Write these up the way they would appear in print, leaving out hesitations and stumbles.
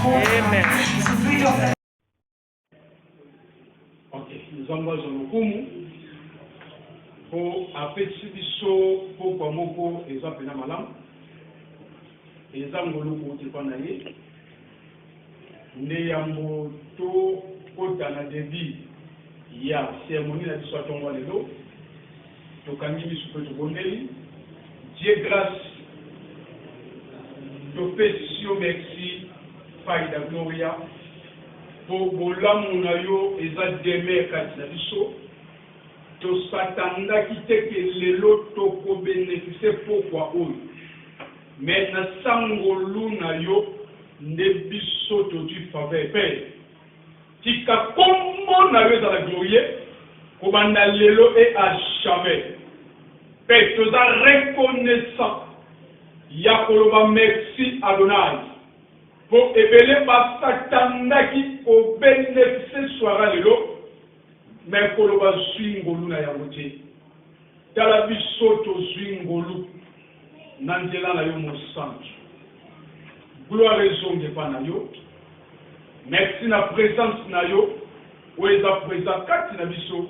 Amen. Ok, nous allons le coup pour appeler biso pour Bamoko et Zapena Malam et Zangolo pour Tipanaye. Neyambo to kotana devi ya cérémonie la soit tomba les dos. To kangi biso to bondeli. Dieu grâce. To pétition merci. Faïda Gloria pour bolamu na yo eza deme kati na biso to satanda kiteke lelo to ko bénéficier pourquoi oyo mais na sangolu na yo nde biso tozwi faveur père tika kombo na yo ezala glorie kobanda lelo et à jamais père toza reconnaissant ya koloba merci Adonai po ebele basatandaki kobénéficie soara lelo mais koloba zwi ngolu na yango te tala biso tozwi ngolu na nzela na yo mosantu gloire ezonge epa na yo merci na présence na yo oyo eza présent kati na biso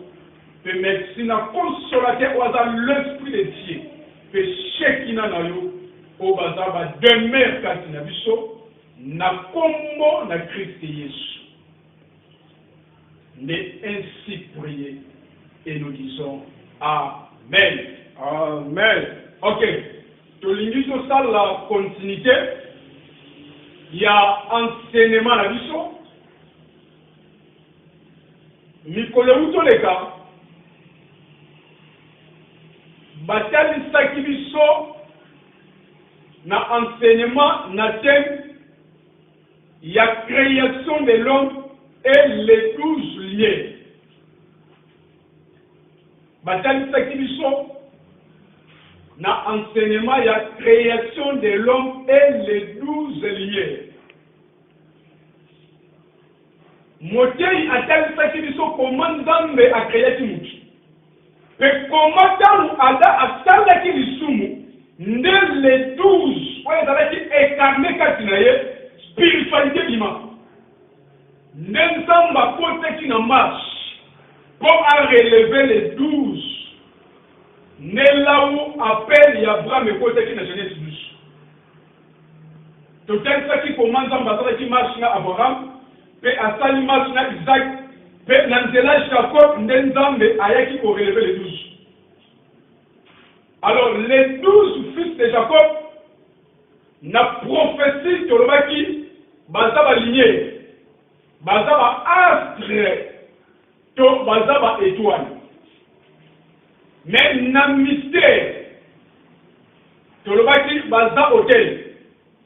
mpe merci na consolateur oyo aza l'esprit de Dieu mpe shekina na yo oyo baza bademeure kati na biso na kombo na Christ Yesu nde ainsi prier et nous disons Amen. Amen. Ok. Tolingi tosala la continuité. Il y a enseignement na biso. Mikolo utoleka. Batali saki biso na enseignement na thème il y a création de l'homme et les 12 liens. Batali biso na enseignement il y a création de l'homme et les 12 liens. Motei atali biso comment Nzambe a créé mutu. Mais comment dans ada asalaki lisumu nde les 12 oyo ezalaki écarné kati na ye spiritualité bima. Nde Nzambe akotaki na marche pour en relever les 12. Né là où appelle Abraham et côté qui n'a Genèse 12. Tout ça qui commence en bataille qui marche na Abraham, puis à ça il marche na Isaac, puis dans Jacob, Nzambe ayaki pour relever les 12. Alors les 12 fils de Jacob na prophétie sur le baki, bazaba lignée, bazaba astre. To bazaba étoile. Mais na mystère. To le baki baza hôtel.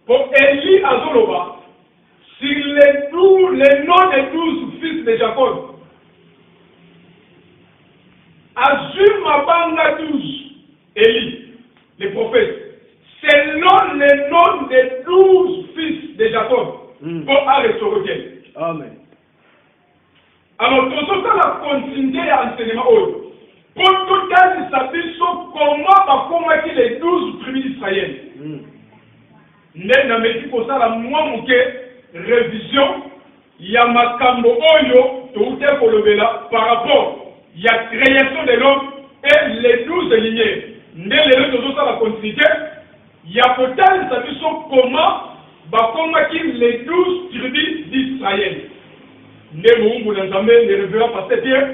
Pour Élie azoloba, sur les noms des 12 fils de Jacob. Azur mabanga 12, Élie, les prophètes. Selon les noms des 12 fils de Jacob. Pour arrêter hôtel. Amen. Alors, tout ça, la continuité à l'enseignement. Pour tout cas, il s'appelle comment les 12 tribus d'Israël. N'est-ce pour ça, la moi, révision, il y a ma cambo oyo, tout est pour le véla, par rapport, il y a création de l'homme et les 12 lignées. N'est-ce tout ça, la continuité, il y a peut-être, ça veut comment les 12 tribus d'Israël. Nde Mungu na Nzambe ne revela pasteur Pierre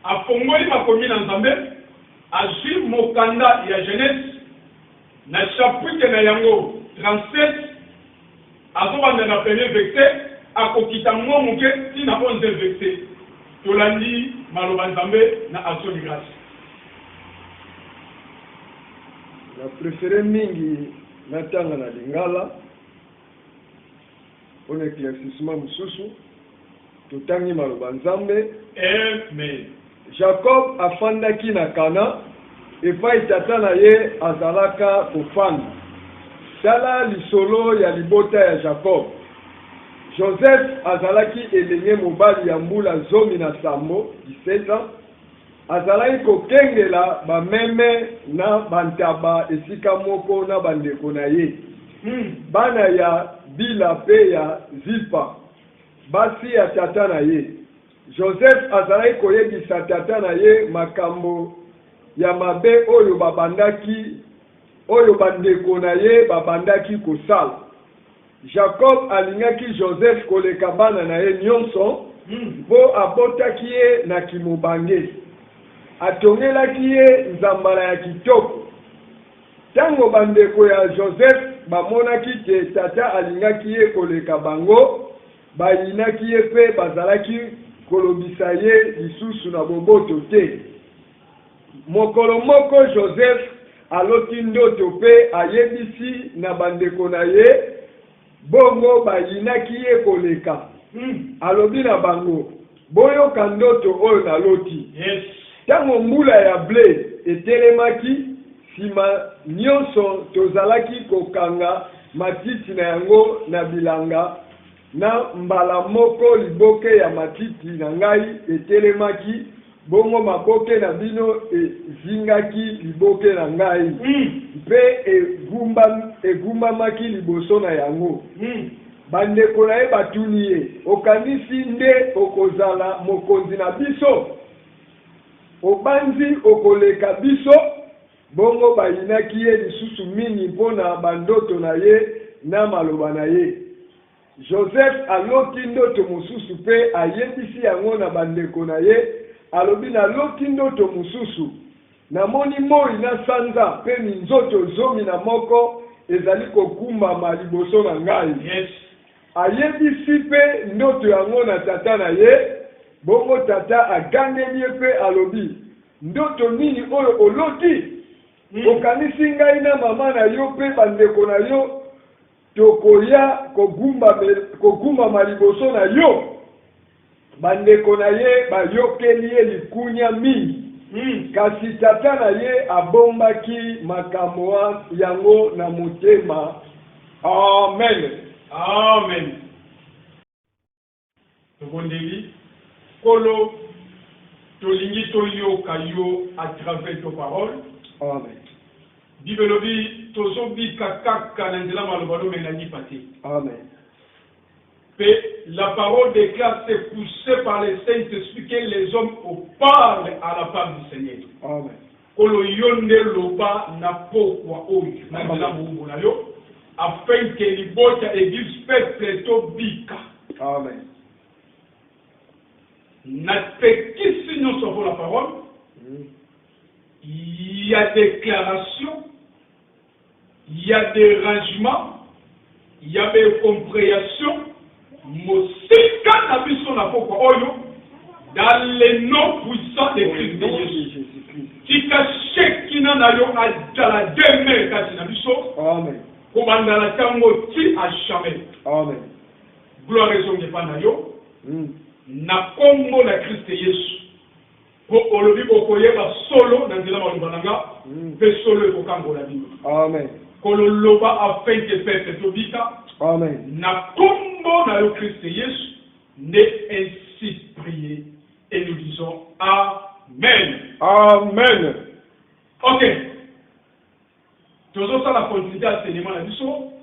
afongoli makomi na Nzambe azwi mokanda ya Genèse na chapitre na yango 37 azobanda na premier verset akokita mwa moke ti na 11 verset tolandi maloba Nzambe na action de grâce. Na préféré mingi natanga na lingala pour éclaircissement mususu tutangi maloba Nzambe. Amen. Jacob afandaki na Kana epai tata na ye azalaka kofanda. Tala lisolo ya libota ya Jacob. Joseph azalaki elenge mobali ya mbula 17 ans. Azalaki kokengela bameme na bantaba esika moko na bandeko na ye. Bana ya Bila pe ya Zilpa basi ya tata na ye. Joseph azalaki koyebisa tata na ye makambo ya mabe oyo bandeko na ye babandaki kosala. Jacob alingaki Joseph koleka bana na ye nyonso mpo abotaki ye na kimobange. Atongelaki ye nzambala ya kitoko. Tango bandeko ya Joseph bamonaki te tata alingaki ye koleka bango, bayinaki ye pe bazalaki kolobisa ye lisusu na boboto te. Mokolo moko Joseph aloti ndoto pe ayebisi na bandeko na ye bongo bayinaki ye koleka alobi na bango boyoka ndoto oyo naloti ntango mbula ya ble etelemaki nsima nyonso tozalaki kokanga matiti na yango na bilanga na mbala moko liboke ya matiti na ngai etelemaki bongo maboke na bino ezingaki liboke na ngai mpe egumbamaki liboso na yango bandeko na ye batuni ye okanisi nde okozala mokonzi na biso obanzi okoleka biso bongo bayinaki ye lisusu mingi mpona bandoto na ye na maloba na ye Joseph aloti ndoto mosusu mpe ayebisi yango na bandeko na ye alobi naloti ndoto mosusu namoni moi na sanza mpe minzoto zomi na moko ezali kokumbama liboso na ngai ayebisi mpe ndoto yango na tata na ye bongo tata agangeli ye mpe alobi ndoto nini oyo oloti okanisi ngai na mama na yo mpe bandeko na yo tokoya kogumbama liboso na yo bandeko na ye bayokeli ye likunya mingi kasi tata na ye abombaki makambo yango na motema. Amen. Amen. Tokondeli kolo tolingi toyoka yo à travers tes paroles. Amen. Bibelobi tozobika kaka na nzela maloba no menani pate. Amen. La parole déclare, c'est poussé par les Saint-Esprit que les hommes parlent à la part du Seigneur. Amen. Kolo yonde loba na pokwa oyo na nzela mungu na yo afin que libota église peuple to bika. Amen. Na tekisi nyonso pour la parole. Il y a des déclarations, il y a des rangements, il y a des compréhensions. Mosika na biso na pokwa oyo dans le nom puissant de Christ de Jésus. Tika shekina na yo ajala deme kati na biso. Amen. Kobanda na tango ti a jamais. Amen. Gloire ezonge pa na yo. Na kombo na Christ Yesu. Po olobi bokoyeba solo na nzela maloba nanga pe solo ekokangola bino. Amen. Kololoba afin que peuple tobika. Amen. Na kombo na yo Christ Yesu n'est ainsi prié et nous disons Amen. Amen. Ok. Toujours ça la continuité à l'enseignement la biso.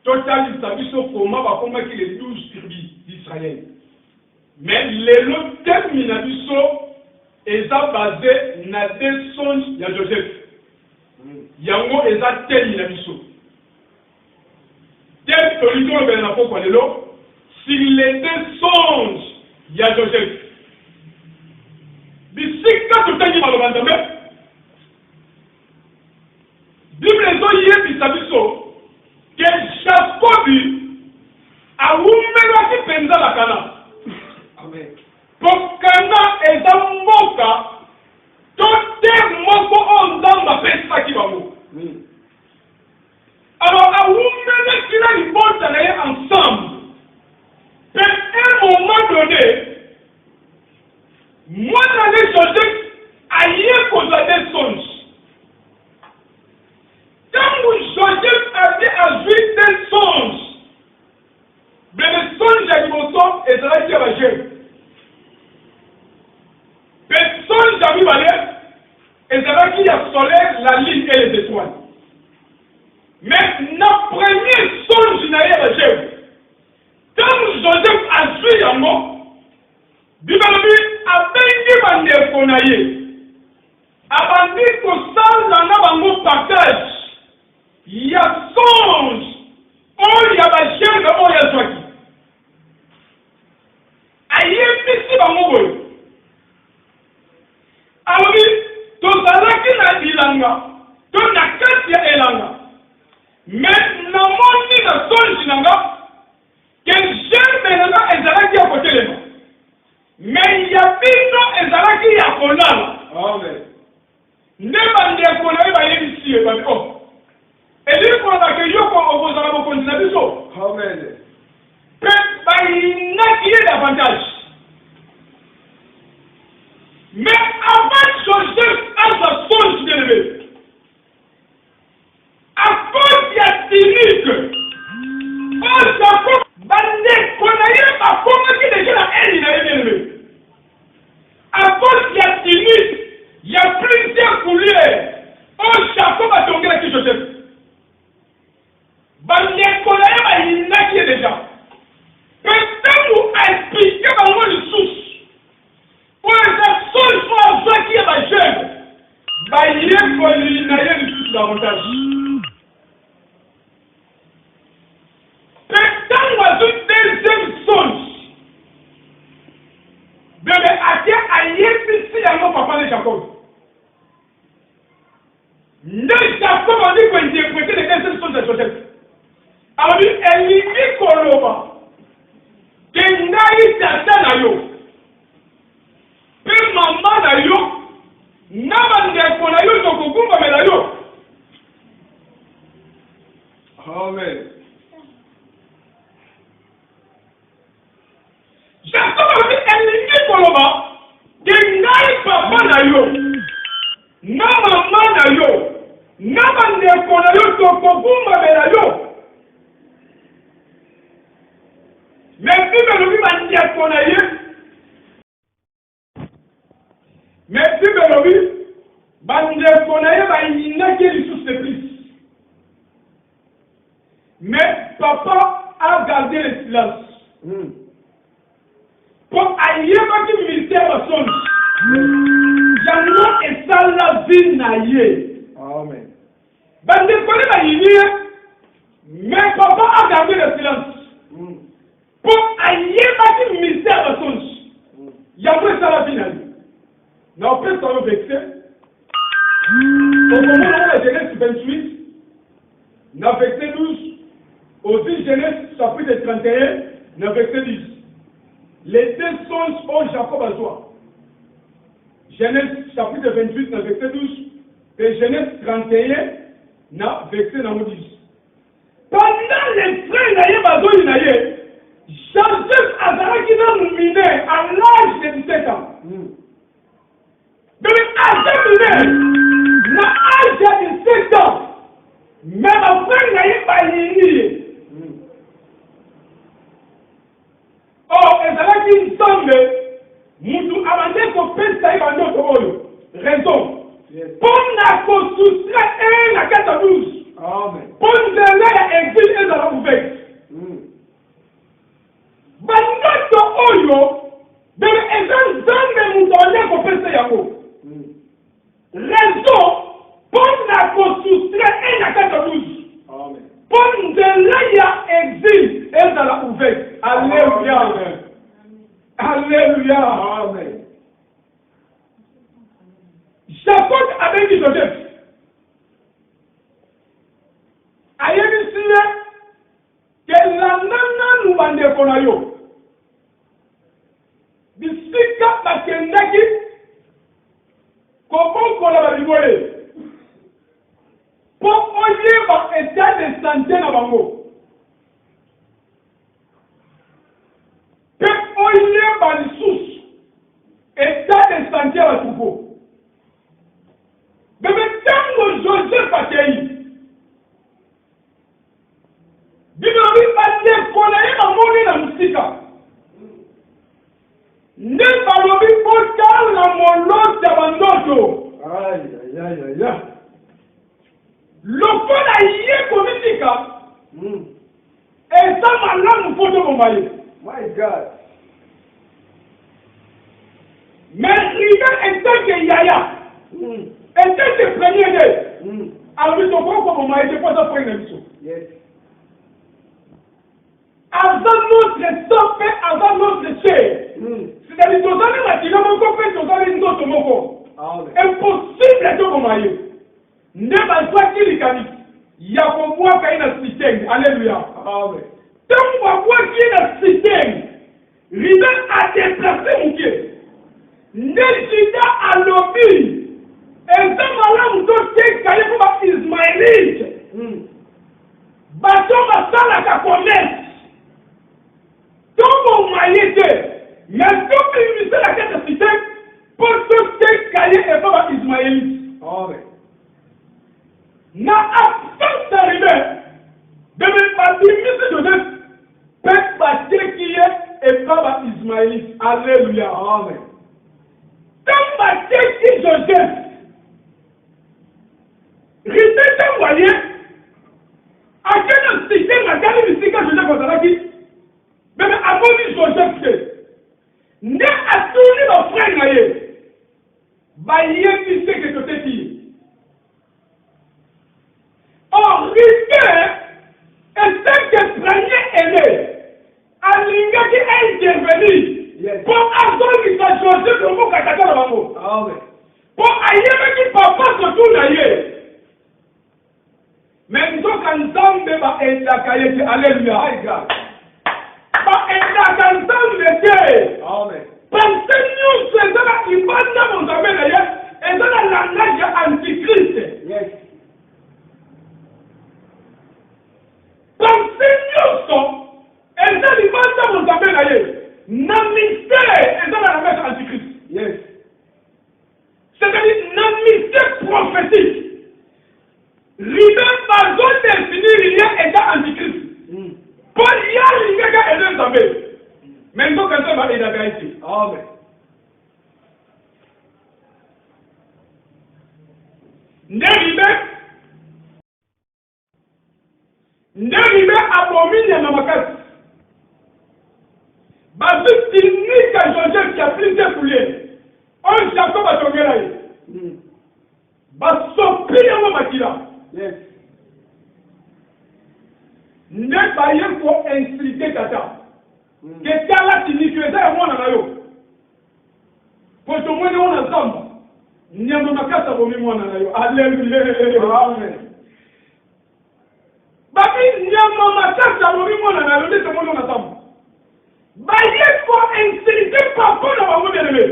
Total biso comment va combattre les 12 tribus d'Israël. Mais le thème na biso est basé na des songes ya Joseph. Yango eza thème na biso. Thème tolito ben na pokwa lelo s'il les songes ya Joseph. Bisika tutangi maloba nzambe. Bible ezo yebisa biso que Jacobi awumelaki penza la kana. Amen. Pokana eza mboka tote moko onzamba pesaki bango. Alors awumelaki na libota na ye ensemble. Mais à un moment donné, moi dans les Joseph aïe causa des songes. Quand Joseph avait agi des songes, mais les songes à l'immotion et de la tierre. Personne n'a vu valer et de la qui a soleil, la ligne et les étoiles. Mais notre premier songe n'a rien à quand Joseph a su un mot, Bible a béni bandeko na ye. Abandi ko sala na bango partage. Il y a songe. Oh, il y a ba jenga oh ya zwaki. Aye bisi bango boyo. Awi to zalaki na ilanga. To na kati ya elanga. Mais na moni na songe nanga. Que jamais nanga ezalaki ya kotelema. Mais ya bino ezalaki ya kolala. Amen. Ne bandeko na ye tire pas oh et lui qu'on a que yo ko opposant au continent biso Amen. peut il n'a qui est davantage mais avant Joseph a sa songe d'élever à cause de cynique oh Jacob bande konaye ba comme qui déjà la haine il a élevé à cause de cynique il y a plusieurs couleurs oh Jacob a tombé avec Joseph bande konaye ba il n'a qui est déjà peut-être nous expliquer par moi le source pour les seuls fois qui est ma jeune bah il est pour l'inaïe du tout davantage peut-être moi une deuxième source bébé atie aïe ici à mon papa de Jacob ne Jacob a dit qu'on interprétait les deuxième source de Joseph alors elle y dit Koloba que n'aïe tata na yo pe mama na yo na bandeko na yo tokogumamela yo Amen. Jacob abi elingi koloba ke ngai papa na yo na mama na yo na bandeko na yo tokogumamela yo mais bible elobi bandeko na ye mais bible elobi bandeko na ye bayinaki lisusu de plus mais papa a gardé le silence pour ayebaki ministère basoni yango esala vie na ye Amen. bandeko ne bayini ye mais papa a gardé le silence pour ayebaki ministère basoni yango esala vie na ye na opesa yo verset okomona la Genèse 28 na verset 12 aussi Genèse chapitre 31 na verset 10 les deux songes au Jacob à soi Genèse chapitre 28 na verset 12 et Genèse 31 na verset 10 pendant les frères na ye bazoyi na ye Joseph azalaki nanu miné à l'âge de 17 ans mais azalaki na âge de 17 ans mais bafrère na ye bayini ye oh ezalaki nzambe mutu abande kopesa ye bandoto oyo raison mpona kosusira e na kati ya 12 mpo nzela ya exil ezala ouverte bandoto oyo bebe eza nzambe mutu abande kopesa yango raison mpona kosusira e na kati ya 12 mpo nzela ya exil ezala ouverte alléluia alléluia amen Jacob abengi Joseph ayebisi ye ke landa nanu bandeko na yo bisika bakendaki kobonkola babibole mpo oyeba état de santé na bango mpe oyeba lisusu état de santé ya batuko bebe ntango Joseph akei bibelobi bandeko na ye bamoni na mosika nde balobi botala molosi ya bandoto lokola ye komisika eza malamu mpo tobomba ye My God. mais riga etant que yaya etant que premier de alors ils ont pas comme moi était pas ça pour une émission avant notre stoppe avant notre chair c'est-à-dire que dans la matinée mon copain dans les autres moko impossible de comme moi ne pas toi qui likani ya ko moi kaina système alléluia amen donc on voit qui est le système riga a déplacé mon pied Nesida alobi eza malamu totika ye mpo baismaelite bato basalaka commerce toboma ye te mais tobimisela kete site mpo totika ye epa baismaelite na absence arrivé bebe babimisi Joseph mpe bateki ye epa baismaelite. Alléluia. Amen. Tant bateki Joseph ritete voye akena site makali bisika Joseph azalaki bebe amoni Joseph te nde atuni bafrère na ye bayebise ke toteki ye. Or rite était que premier aîné alingaki intervenir pour azongisa Joseph omoka kaka na bango pour ayebaki papa surtout na ye mais nzoka nzambe baendaka ye te. Alléluia. baendaka nzambe te parce nyonso eza na ibanda monzambe na ye eza na langage ya antichrist. Parce nyonso eza libanda monzambe na ye na mystère eza na langage antichrist. C'est-à-dire na mystère prophétique ribe bazodéfinir ye eza antichrist mpo ye alingaka eza nzambe mais nzoka nzambe aendaka ye te. nde ribe abomi nyama makasi bazutinika Joseph qui a plusieurs pouliers oyo Jacob atongela ye basopi yango makila nde baye ko insulté tata ke tala tiniki eza ya mwana na yo po tomoni wana nzamba nyama makasi abomi mwana na yo. Alleluia. babi nyama makasi abomi mwana na yo nde tomoni wana nzamba baye ko insulté papa na bango bien-aimé.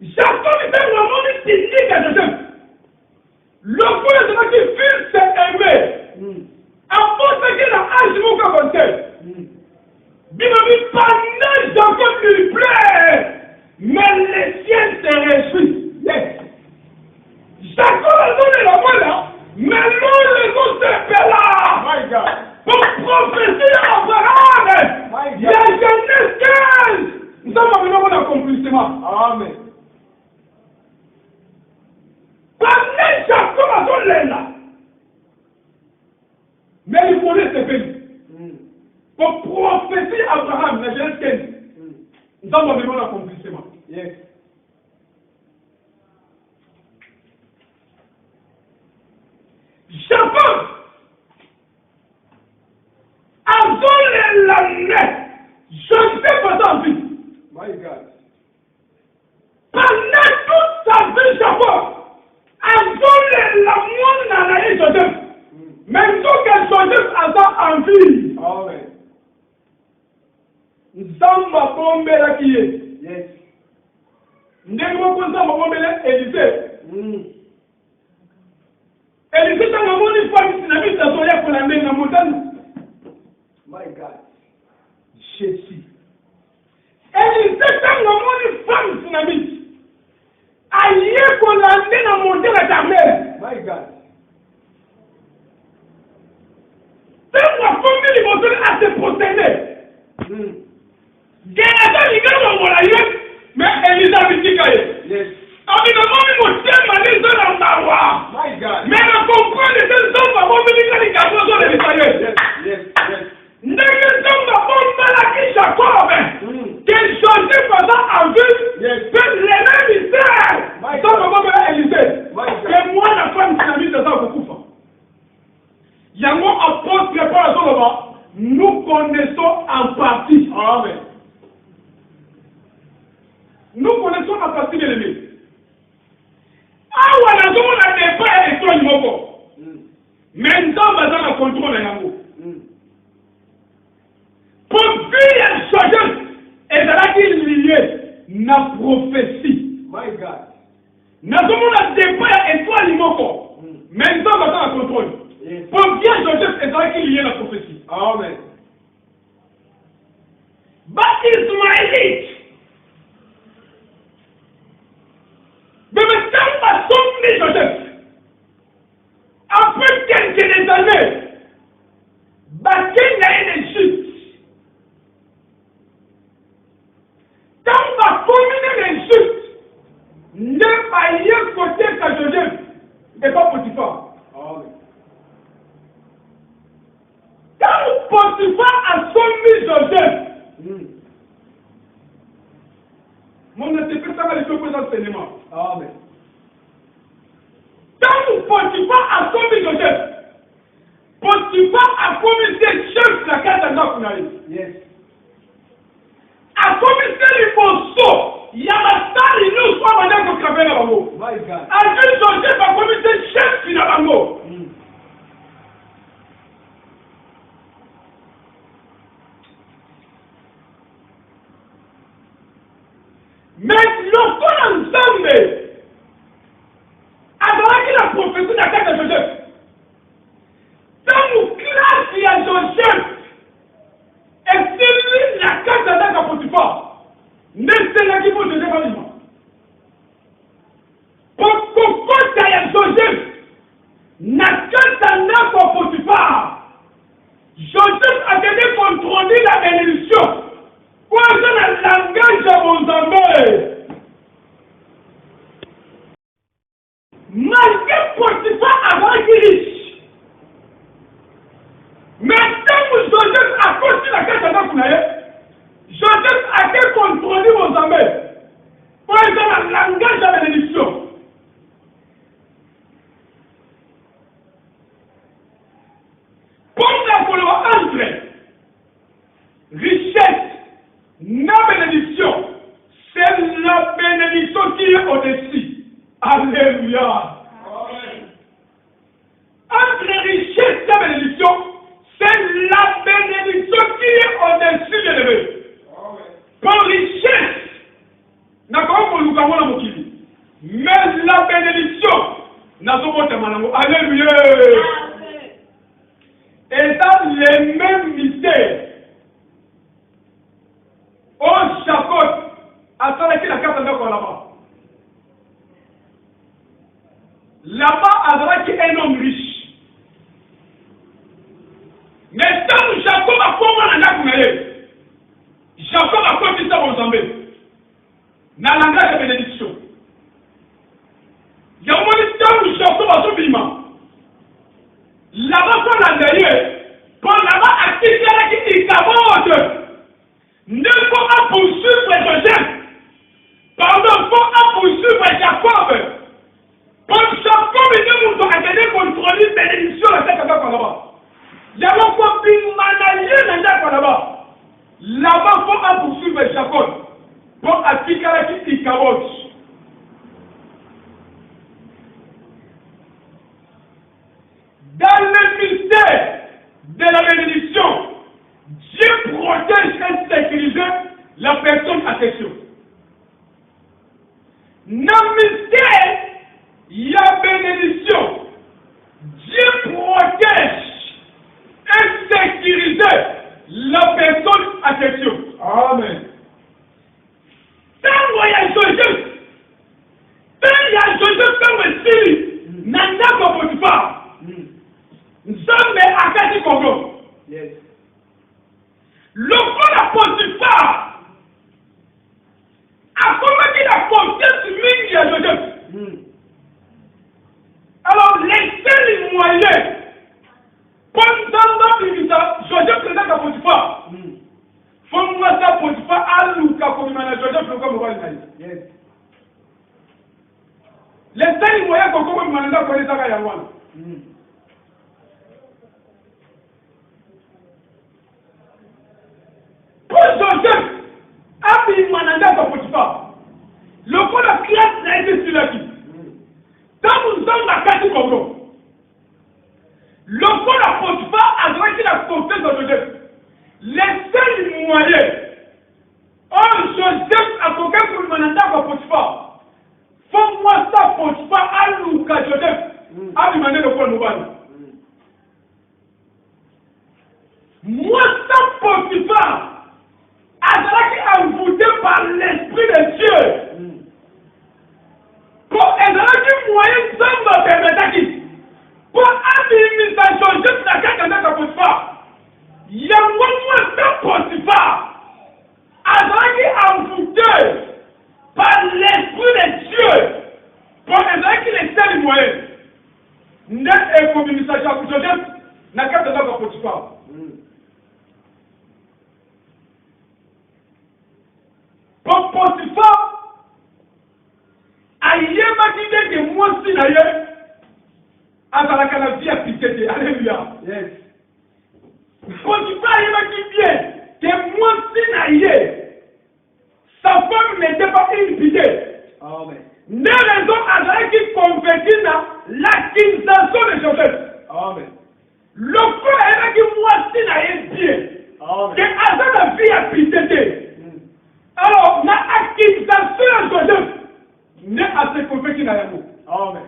Jacob ntango amoni tiniki ya Joseph lokola ezalaki fils aimé apotaki na age moko konte binobi pendant Jacob lui plaît mais le ciel se réjouit. Jacob azolela mwana mais l'eau ezosepela pour prophétie ya Abraham ya Genèse 15 nzambe abinoko na accomplissement. Amen. Pendant Jacob azolela mais il faut laisser faire pour prophétie Abraham na Genèse 15 nzambe abinoko na accomplissement. Jacob azolela ne Joseph aza en vie. Pendant toute sa vie Jacob azolela mwana na ye Joseph mais nzoka Joseph aza en vie. Nzambe abombelaki ye ndenge moko nzambe abombela Élysée. Élysée ntango amoni femme na biso azoya kolanda na montagne. Jésus. Élysée ntango amoni femme na biso aye kolanda na montagne ya Carmel. Ntango akomi liboso ase procédé geaza ligalo ngola ye mais Élysée abitika ye. Abinamoni motema lizo na mawa mais na comprendre que nzambe abombelika likambo ozolelisa ye ndenge nzambe abombelaki Jacob que Joseph aza en vie mpe lelo mystère nzambe abombela Élysée ke mwana femme na biso aza kokufa. Yango apôtre Paul azoloba nous connaissons pénément. Amen. Tant que Potiphar a commis Joseph, Potiphar a commis ses chefs la carte à Nakunaï. Yes. A commis ses liposo, il y a la salle, il nous soit maintenant que Kabé la bango. My God. A dit Joseph a commis ses chefs qui la bango. Mais lorsqu'on ensemble, alors la prophétie de la carte de Joseph, dans nos classes, il y a Joseph, et c'est la carte de la Potiphar, n'est-ce pas qui faut Joseph en vivant. Pour que il y a Joseph, la carte de la Potiphar, Joseph a été contrôlé la bénédiction. Pour le langage de mon amour, malgré Potiphar avant qu'il riche, mais quand Joseph a construit la carte de Nakunaï, Joseph a été contrôlé mon amour. Pour le langage de la bénédiction. Comme la couleur entre richesse, la bénédiction, c'est la bénédiction qui est au-dessus. Alléluia. Entre richesse et la bénédiction, c'est la bénédiction qui est au-dessus de l'élevé. Par richesse, n'a pas pour nous la mokili. Mais la bénédiction, n'a pas pour nous. Alléluia. Et dans les mêmes mystères, oh, Jacob, attendez la carte de là-bas. Là-bas, il y a un homme riche. Mais quand Jacob a commencé Jacob a continué ça aux Zambé. Dans le langage de bénédiction. Il y a un moment où Jacob a tout bimant. Là-bas, quand on là-bas, à qui il cabote. Ne faut pas poursuivre Joseph. Pardon, faut pas poursuivre Jacob. Comme Jacob, il nous a été contrôlé bénédiction la tête là-bas. Il y a encore une manager là-bas. Là-bas, faut pas poursuivre Jacob. Pour attirer qui cabote. Dans le mystère de la bénédiction, Dieu protège et sécurise la personne à question. Dans le mystère, il y a bénédiction. Dieu protège et sécurise la personne à question. Amen. Tant qu'il y a Joseph, comme Syrie, Nanda comme Potiphar, nous sommes à Kati Congo. Yes. Le corps de Potiphar a commis la confiance mingi à Joseph. Alors, les seuls moyens pour nous Joseph présente à Potiphar. Faut nous voir Potiphar à Luka comme Joseph le comme Yes. Les seuls moyens pour qu'on m'a donné ça à Yawan. Joseph a mis mandat à Potiphar. Le coup de classe n'a été sur la vie. Dans nous sommes la carte du Congo. Le coup de Potiphar a donné la confiance de Joseph. Les seuls moyens. Or, Joseph a coquin pour le mandat à Potiphar. Faut moi ça, Potiphar a Luka Joseph. A demandé le coup de Nouvelle. Moi ça, Potiphar. Azalaki envoûté par l'Esprit de Dieu. Pour Azalaki moyen d'homme permettre pour administration juste la carte de Potiphar. Il y a moins de Potiphar. Azalaki envoûté par l'Esprit de Dieu. Pour Azalaki les seuls moyens. N'est une communication pour Joseph la carte de Potiphar. Pour Potiphar, mwasi na ye azalaka na vie ya pite te. Alléluia. Yes. Potiphar ayebaki bien que mwasi na ye sa femme n'était pas une pite. Amen. Nde raison azalaki converti na l'accusation de Joseph. Amen. Lokola ayebaki mwasi na ye bien Amen. que aza na vie ya pite te. Alors, na accusation ya Joseph ne ase converti na yango. Amen.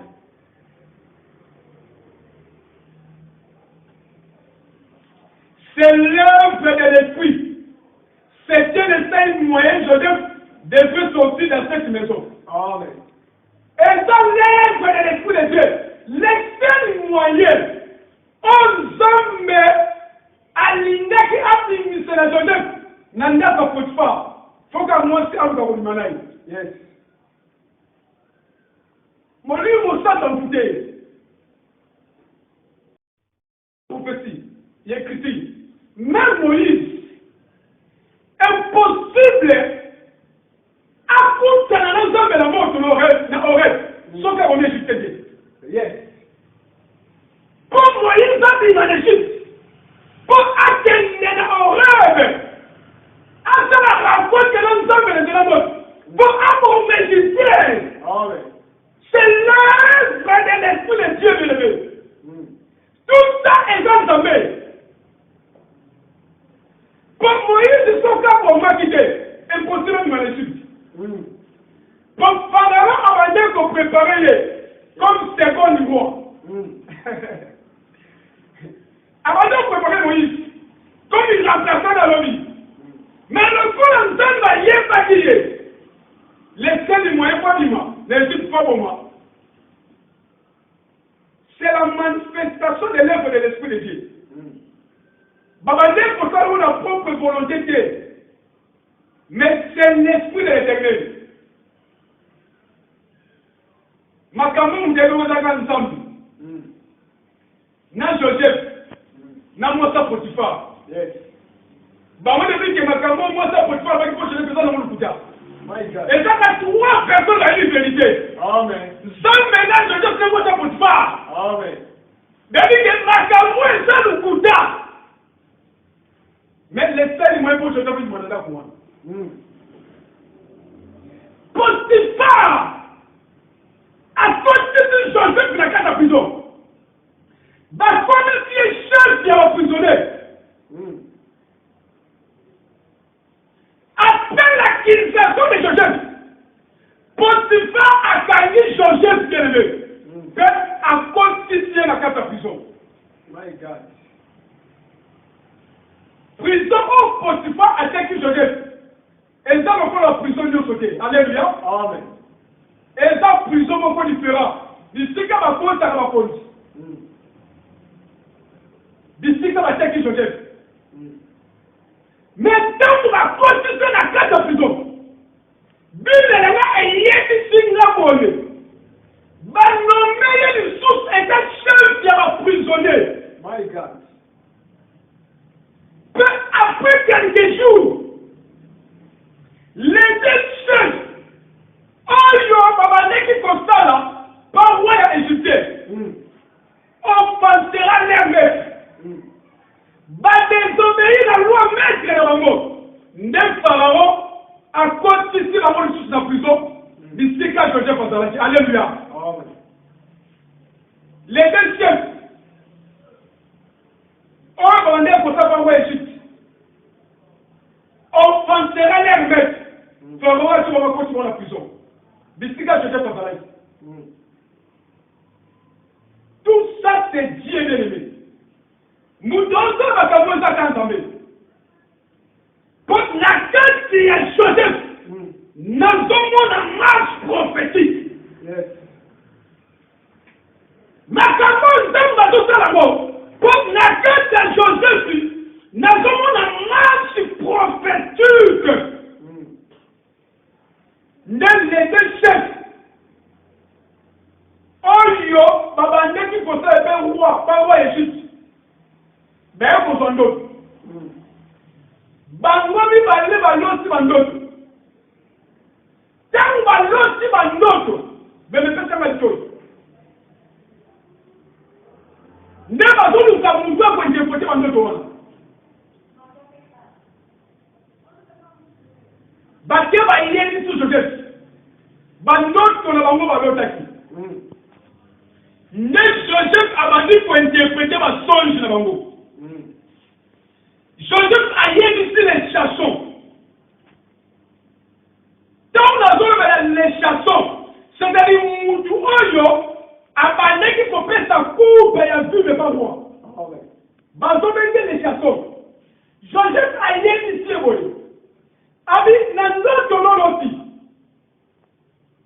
C'est l'œuvre de l'esprit. C'était le seul moyen Joseph devait sortir dans cette maison. Amen. Et dans l'œuvre de l'esprit de Dieu, le seul moyen aux hommes alingaki abimisa na Joseph na ndako Potiphar. Faut que moi aussi aluka kulimana. Yes. Molimo sasa mfute. Prophétie, il est écrit. Même Moïse, impossible à foutre dans l'ensemble de la mort de l'oreille, sauf qu'on est juste dit. Yes. Pour Moïse, dans l'Égypte, pour atteindre l'oreille, à la rencontre de l'ensemble de la mort, pour avoir méditer. Amen. C'est l'œuvre de l'Esprit de Dieu élevé. Tout ça est entamé. Pour Moïse, son cas pour moi quitter. Impossible de m'en pour Pharaon, on va dire qu'on préparait comme second niveau. Avant de préparer Moïse, comme il remplaçait dans la vie. Mais le coup d'entendre va y être fatigué. Laissez les moyens pas d'humain. N'hésite pas pour moi. C'est la manifestation de l'œuvre de l'Esprit de Dieu. Babadé pour ça, on a propre volonté. Mais c'est l'Esprit de l'Éternel. Makamou mdelo ensemble. Na Joseph, na Moussa Potiphar. Yes. Bah moi depuis que Makamou Moussa Potiphar va qu'il faut besoin de mon couteau. My God. Et ça a trois personnes à une vérité. Amen. Seul ménage Joseph c'est Moussa Potiphar. Amen. Depuis que Makamou est ça le couteau. Mais les seuls moyens pour Joseph ils m'ont donné pour moi. Potiphar a constitué Joseph dans la carte de prison. La famille qui est chef qui a emprisonné. Après l'accusation de Joseph, Potiphar a gagné Joseph bien élevé. A constitué la carte de prison. My God. Prison où Potiphar a gagné Joseph. Et ça, on peut la prison de l'autre côté. Alléluia. Amen. Et ça, prison, on peut différent. Ici, quand on va poser, ça va poser. D'ici que va checker Joseph. Mais quand tu vas constituer la carte de prison, Bible est ici la monnaie. Va nommer les sources et ta chef qui a emprisonné. My God. Peu après quelques jours, les deux chefs, qui constat là, par roi égyptien, offensera leur maître. Va désobéir la loi maître de la mort. Même Pharaon a constitué la mort de la prison. D'ici qu'à Joseph Azalaki. Alléluia. Les deux chefs ont demandé pour ça par roi Égypte. Offensera leur maître. Pharaon a toujours continué la prison. D'ici qu'à Joseph Azalaki. Tout ça c'est Dieu bien-aimé. Nous devons savoir ça ensemble. Pour laquelle il y a Joseph, nous avons une marche prophétique. Ma campagne d'homme tout ça là-bas. Pour laquelle il y a Joseph, nous avons une marche prophétique. Nous les deux chefs. Oyo, babande qui possède un roi, pas roi Égypte. Ben pour son dos. Bangomi balé balosi bandoto. Tant balosi bandoto. Ben me fait ça mal chose. nde bazoluka muntu akointerprete bandoto wana batie bayeli tu Joseph bandoto na bango balotaki nde Joseph abandi kointerprete basonge na bango Joseph ayebisi les chansons donc nazolobela les chansons c'est-à-dire mutu oyo abandaki kopesa coupe ya vue de paroi bazobenge les chansons Joseph ayebisi eboye abi na ndoto loloti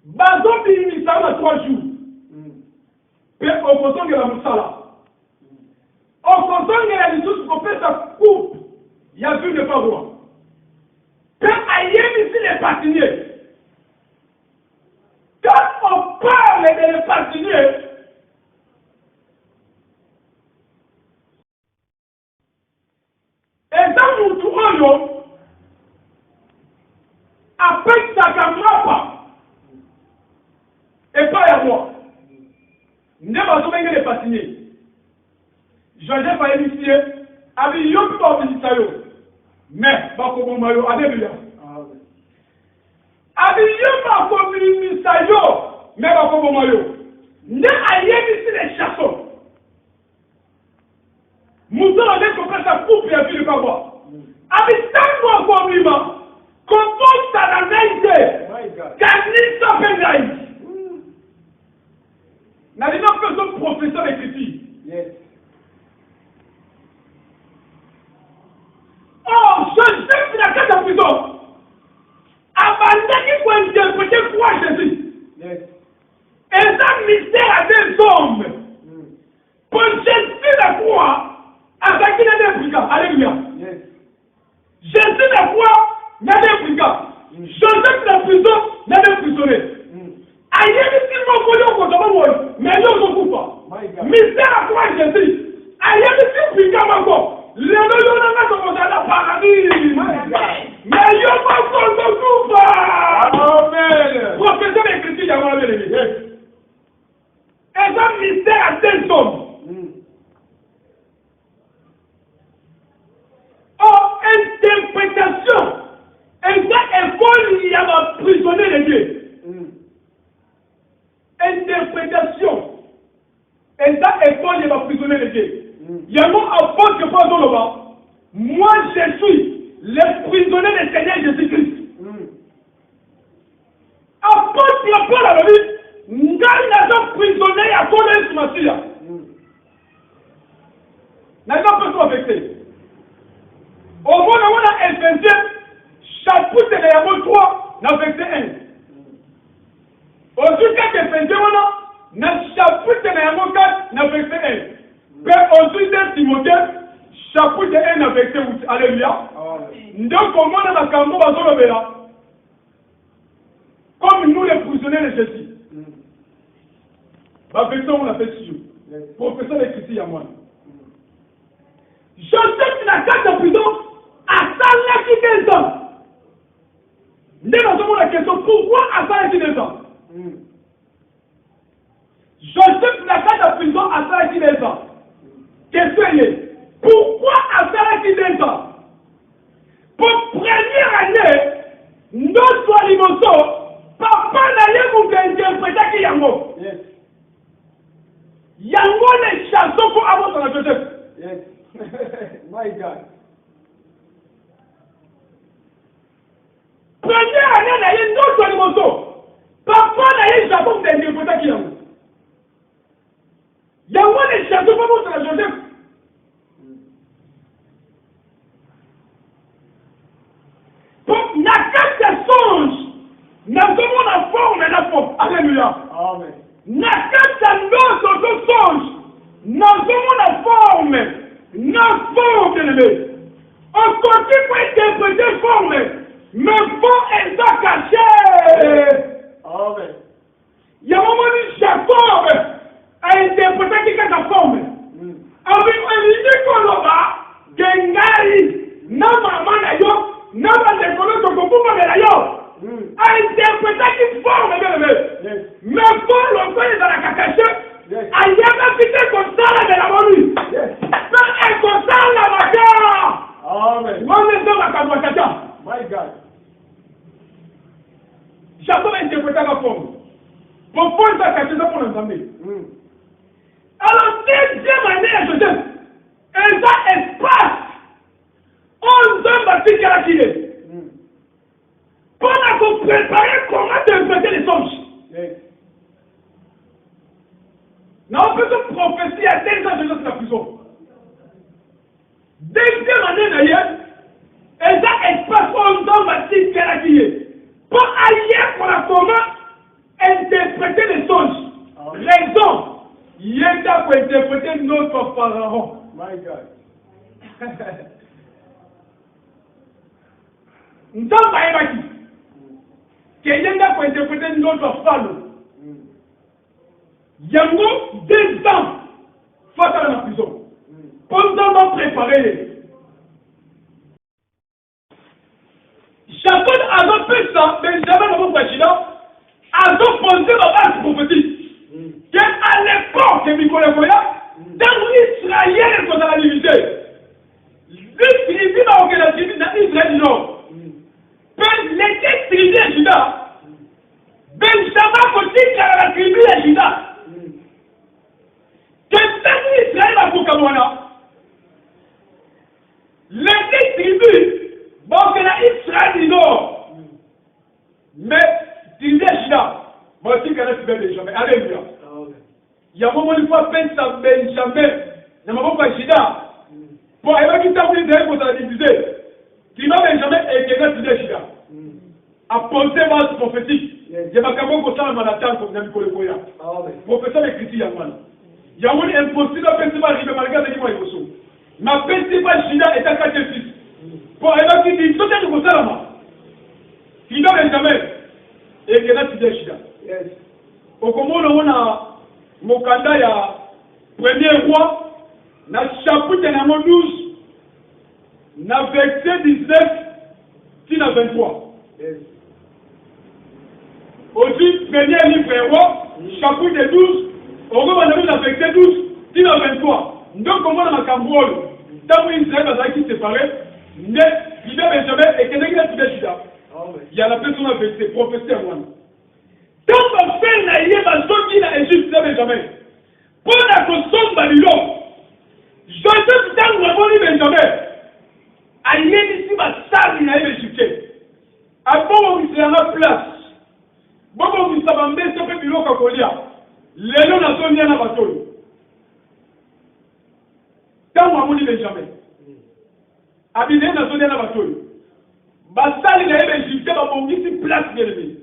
bazobimisa na 3 jours mpe okozongela mosala okozongela lisusu kopesa coupe ya vue de paroi mpe ayebisi les patiniers. Quand on parle de les patiniers, et dans mon tour, après ça, pas et pas à moi. Nous avons besoin de patiniers. Joseph a initié, avec yon pas visiter, mais pas comme maillot, alléluia. Abiyo makomimisa yo, mais bakomo yo. Ne ayebisi les chassons. Mouton a dit qu'on peut sa coupe et puis le papa. Abitango komima, compose ta la naïté. Kanisa penai. N'a dit non que son professeur d'écriture. Yes. Oh, je sais que la carte en prison. Abandonné pour interpréter quoi Jésus. Yes. Et ça mystère à des hommes. Pour Jésus la croix, avec qui n'a des brigands. Alléluia. Yes. Jésus la croix, n'a des brigands. Joseph la prison, n'a des prisonniers. Aïe, si mon collègue au Kosovo, mais nous ne sommes pas. Mystère à croix Jésus. Aïe, si brigand encore. Le nom de la paradis. Mais yo pas qu'on amen. Professeur d'écriture, il y a un Et ça, mystère à tel homme. Oh, interprétation. Et ça, école, il y a un prisonnier de Dieu. Interprétation. Et ça, école, il y a un prisonnier de Dieu. Il y a un apôtre que pas dans le bas. Moi, je suis le prisonnier du Seigneur Jésus-Christ. Apôtre Paul a dit, nous sommes prisonniers à cause de ce Messie. Nous n'avons pas besoin de au moment où on a Éphésiens, chapitre 3, verset 1. Ensuite, quand Éphésiens, on a chapitre 4, verset 1. Puis ensuite, Timothée, chapitre 1, verset 8. Alléluia. Donc, au moment où on a comme nous les prisonniers de Jésus. La version on a fait sur. Professeur d'écriture à moi. Joseph n'a qu'à de prison à Salaki 15 ans. Nous avons la question pourquoi à Salaki 15 ans? Joseph n'a qu'à de prison à Salaki 15 ans. Question est pourquoi à Salaki 15 ans? Pour première année, notre alimoso. Papa n'a rien pour interpréter qui yango. Yes. Yango les chansons pour avoir dans la Joseph. Yes. My God. Première année n'a rien d'autre animaux. Papa n'a rien chansons pour interpréter qui yango. Yango les chansons pour avoir dans la Joseph. Pour n'a qu'à des songes. Nous sommes en forme et la forme. Alléluia. Amen. Nous sommes en songe. Nous sommes en forme. Nous sommes élevés. On continue pour interpréter forme. Mais forme est caché. Amen. Il y a un moment où Jacob a interprété quelque forme. Avec un idée qu'on l'aura, Gengari, Nama Manayo, Nama Nekolo Tokobuka Melayo. A interprété une forme, mais pour le pays dans la cacache, a y a un petit comme ça de la mort. ça caché ça pour l'ensemble. Alors, deuxième année à Joseph, et ça espace, on doit bâtir à qui est. Pour nous préparer comment interpréter les songes. Non, on peut se prophétie à tel ans de la prison. Deuxième année d'ailleurs, et ça espace, on doit bâtir à qui est. Pour aller pour la comment interpréter les songes. Raison. Il y a pour interpréter notre pharaon. My God. Nous sommes pas évacués. Il y a pour interpréter notre pharaon. Il y a 2 ans face à la prison. Pendant de préparer. Jacob a fait ça, mais jamais dans mon président a posé la base prophétique. À l'époque de Nicolas Goya, dans Israël est dans la division. L'Israël dans la division d'Israël Nord. Les tribus de Juda. Benjamin côté la tribu de Juda. Que dans Israël à Boukamona. Les tribus, bon, que l'Israël du Nord. Mais, tribu de Juda. Moi aussi, quand je suis Benjamin. Alléluia. Il y a un moment où il faut appeler ça Benjamin. Il y a un moment où il faut pour évacuer ça, vous dites, pour la diviser. Qui va Benjamin et qui est tribu de Juda. À poser base prophétique. Il y a un camon comme ça dans la tente comme Nicolas Goya. Professeur écrit il y a un moment. Il y a un moment impossible à faire ça, il malgré les mots émotions. Ma principale Juda est un 4 fils. Pour évacuer, tout est comme ça là-bas. Qui va Benjamin et qui est tribu de Juda. Au comment on a Mokanda ya premier roi, na chapitre numéro 12, na verset 19, qui na 23. Aussi, premier livre roi, chapitre 12, on va na verset 12, qui na 23. Donc, comment on a Cambouol, tant que Israël va qui séparé, mais il y a Benjamin et quelqu'un qui a tué Juda. Il y a la personne avec ses professeurs. Quand on fait la yéba, qui n'a Égypte, c'est Benjamin. Pour la console Babylone, Joseph dans le monde Benjamin, a y est ici ma salle, il a Égypte. A bon, il sera en place. Bon, il s'en va mettre sur le bureau Kakolia. Les noms n'a pas mis à la bateau. Quand on a dit Benjamin, Abidé n'a pas mis à la bateau. Ma salle, il a Égypte, il va monter ici place, bien aimé.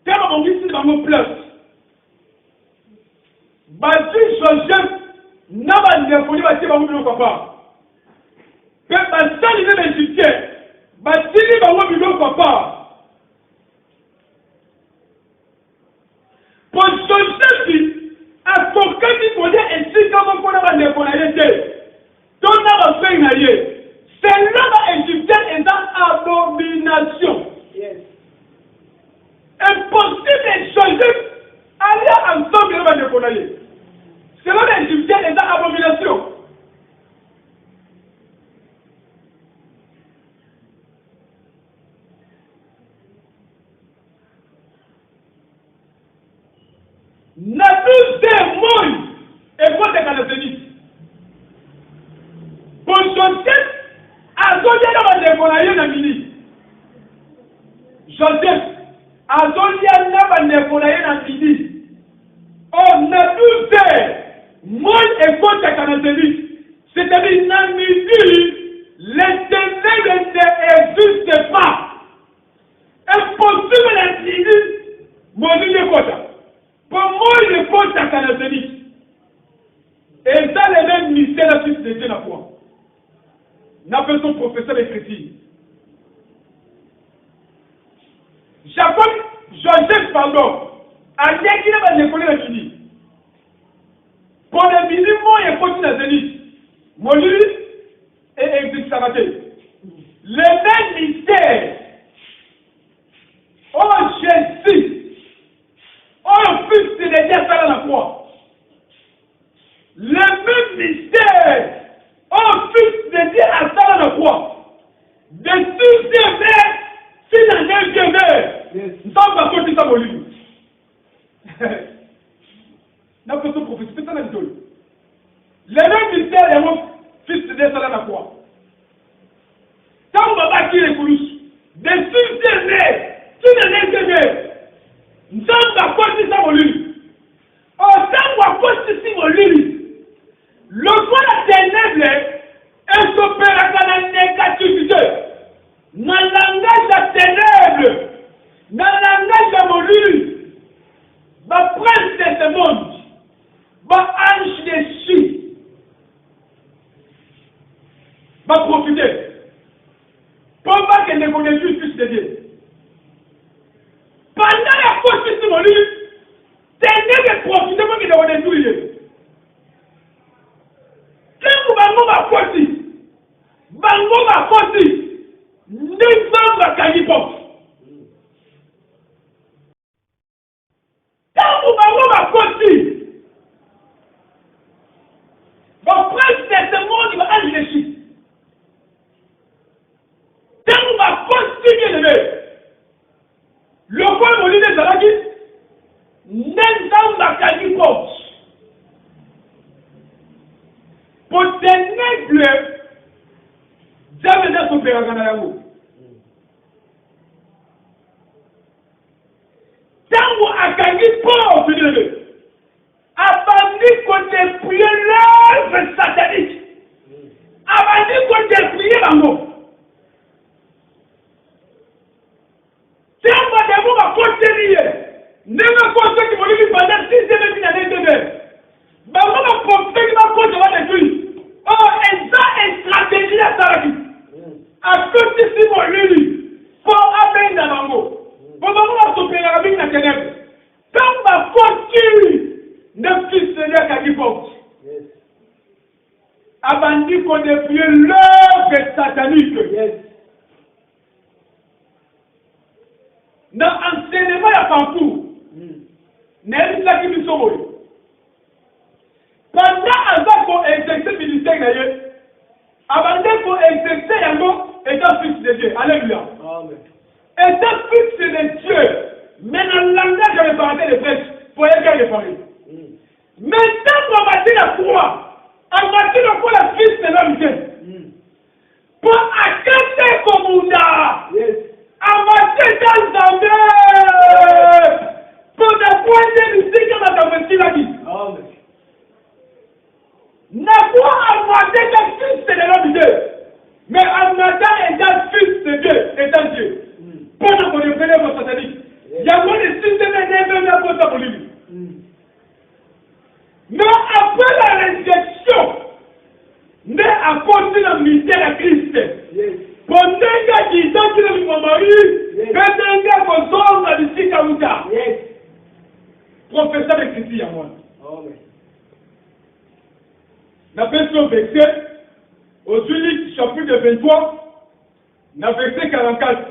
Quand on dit ici dans nos places, Bati Joseph n'a pas de folie, Bati va vous papa. Que Bati il est égyptien, Bati va vous papa. Pour Joseph, à son cas, il faut dire ainsi comme on a des polarités. Tout n'a pas fait une alliée. C'est l'homme égyptien est dans abomination. Impossible de Joseph aller ensemble avec les colonies. C'est l'homme égyptien est dans abomination. Na tous des mots et quoi des canadiens. Pour Joseph, à Zodia dans les colonies na mini. Joseph Azolia n'a pas midi. On a 12 heures. Moi et contre la canadienne. C'est-à-dire, n'a midi, l'éternel n'existe pas. Impossible l'individu. Mon Dieu, pour moi, il est contre la canadienne. Et ça, les mêmes mystères, la suite de Dieu n'a pas. N'a pas son professeur écrit. Jacob, Joseph, pardon, a dit qu'il va l'école la midi. Pour le midi, moi, il faut la zénith. Mon lui est exécuté. Les mêmes mystères. Oh Jésus. Oh fils de Dieu, ça dans la croix. Les mêmes mystères. Oh fils de Dieu, à ça dans la croix. De tous ces vers. Si la neige vient, nous sommes à côté de ça, mon livre. le même mystère est mon fils de Salam à quoi? Tant que papa qui est coulous, des fils de mer, tu ne l'es que mer. Nous sommes à côté de ça, mon lui. Oh, tant qu'on côté de mon lui. Le soir la ténèbre est s'opéra dans la négativité. Dans le langage de la ténèbre, dans le langage de mon lui, ma prince de ce monde, ma ange des cieux, va profiter. Pour pas qu'elle ne connaisse plus le Fils de Dieu. Pendant la construction de mon livre, tenez de profiter pour qu'il ne connaisse plus. Quand vous m'avez construit, défendre la porte. Quand vous m'avez construit, votre prince de ce monde va enrichir. Quand vous m'avez construit, bien aimé, le point de l'idée de la vie, n'est pas la porte. Pour ténèbres, jamais n'a pas à la Tant vous avez porte, bien aimé, abandonnez qu'on dépouille l'œuvre satanique. Abandonnez qu'on dépouille l'amour. Si on va d'abord à continuer, ne me conseille que vous lui pendant 6 années de mer. Mais on va profiter de ma cause de la détruire. Oh, et ça est stratégie à Saraki. À côté de mon lui, pour amener dans l'amour. Pour avoir s'opérer avec la ténèbre. Quand ma continue, ne puisse se dire qu'à qui porte. Abandonnez qu'on dépouille l'œuvre satanique. Dans l'enseignement, il y a partout. N'est-ce pas qui nous sommes? Pendant avant qu'on exerce le ministère, avant qu'on exerce étant fils de Dieu. Alléluia. Étant fils de Dieu, mais dans le langage de parenté de prêtres, pour y aller parler. Maintenant, on va dire la croix, on va dire la croix, la fils de l'homme. Pour accepter comme on a. Avancez dans la mer pour ne point de musique dans ta vestie là. N'a pas avancé dans le fils de l'homme Dieu, mais en attendant étant fils de Dieu, étant Dieu. Pour ne pas devenir votre satanique. Il y a moins de 6 semaines pour ta politique. Mais après la résurrection, mais à cause de la ministère à Christ. Pendant que tu es mon mari, pendant que vous êtes ici, professeur de Christ, à moi. La version verset, au Julie, chapitre 23, la verset 44.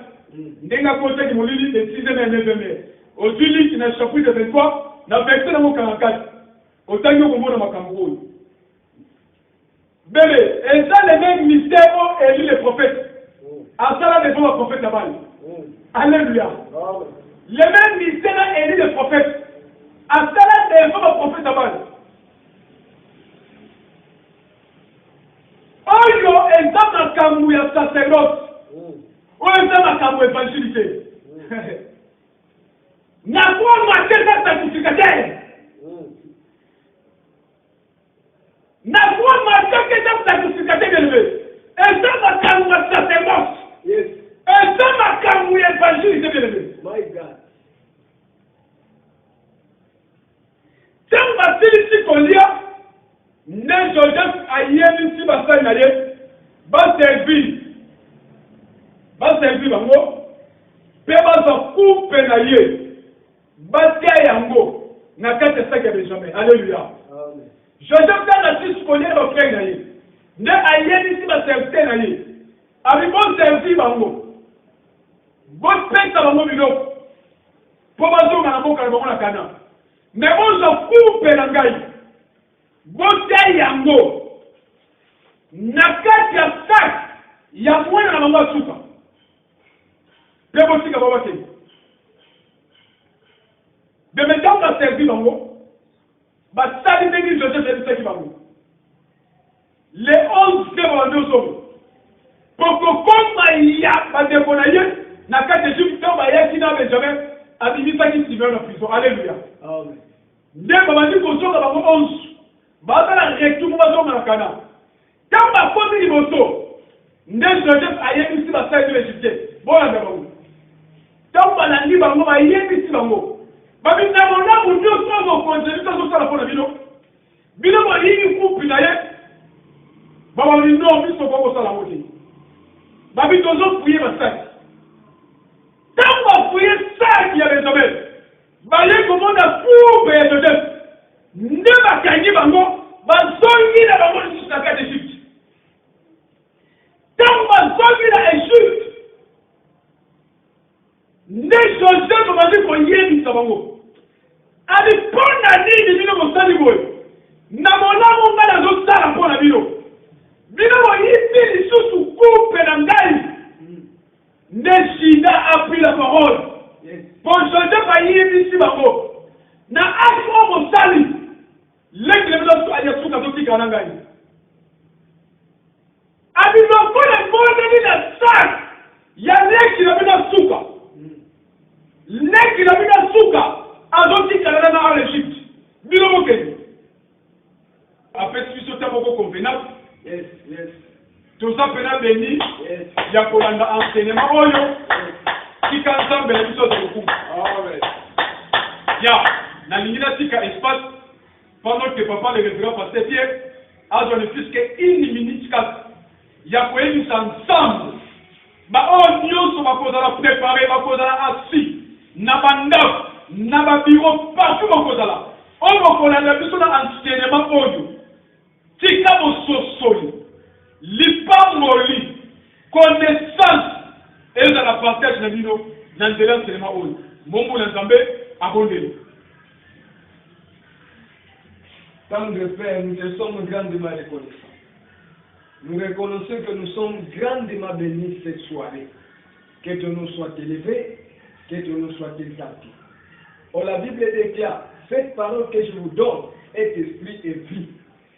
N'enga côté qui m'a lu de 6e et 9e. Au Julie, dans le chapitre 23, la verset 44. Au temps où on va dans ma Cameroun. Bébé, et ça, les mêmes mystères ont élu les prophètes. À ça, là, les bons prophètes là-bas. Alléluia. Les mêmes mystères ont élu les prophètes. À ça, là, les bons prophètes là-bas. Oh, yo, exemple, dans le Cameroun, il y a sacerdoce. Ou exemple, dans le Cameroun, évangélité. N'a pas marqué ça sacrificateur. N'a pas marqué que ça sacrificateur élevé. Et ça, dans le Cameroun, sacerdoce. Et ça, dans le Cameroun, évangélité élevé. My God. Si on va ici qu'on lit, ne Joseph a yémi si basa inaye, va servir, bango, pe baza coupe na ye, va tia yango, na kate sa ke benjamin. Alléluia. Joseph dans la six qu'on lit le frère na ye, ne a yémi si basa servir na ye, avec bon servir bango, bon pète bango bino, pour bazo na bango bango na kana, mais on se coupe na ngai. Bote yango nakati ya sac ya mwana na mama suka pe botika baba te de maintenant ba servi bango ba sali ndenge Joseph ebisaki bango nde babandi kozoka bango 11 bazala retour bazonga na Kana ntango bakomi liboso nde Joseph ayebisi basali l'Égyptien bolanda bango ntango balandi bango bayebisi bango babina molamu nyonso ozokonze biso azosala mpona bino boyini kupi na ye babamino biso bokosala ngo te babi tozofuye basali ntango bafuye saki ya Benjamin baye komona fube ya Joseph nde bakangi bango bazongi na bango lisusu na kati Egypte ntango bazongi na Egypte nde Joseph babandi koyebisa bango ali mpona nini bino bosali boye na molamu ngai nazosala mpona bino boyibi lisusu kupe na ngai nde Shida a pris la parole pour Joseph ayebisi bango na aki o mosali lekile biso ayasuka totikala na ngai abiloko na moneli na sak ya lekile bino suka lekile bino suka azotikala na en Égypte bino mokeli apesi biso ntango moko convenable toza pena beni ya kolanda enseignement oyo tika nzambe na biso azalokumu ya nalingi natika espace pendant que papa le révérend pasteur Pierre azwa ne plus que 1 minute 4 ya koyebisa ensemble baoyo nyonso bakozala préparé bakozala assis na bandako na babiro partout bakozala oyo bakolanda biso na enseignement oyo tika bososoli lipamoli connaissance eza na partage na bino na nzela enseignement oyo mombo na nzambe abondeli. Tant de Père, nous te sommes grandement reconnaissants. Nous reconnaissons que nous sommes grandement bénis cette soirée. Que ton nom soit élevé, que ton nom soit exalté. Oh, la Bible déclare, cette parole que je vous donne est esprit et vie.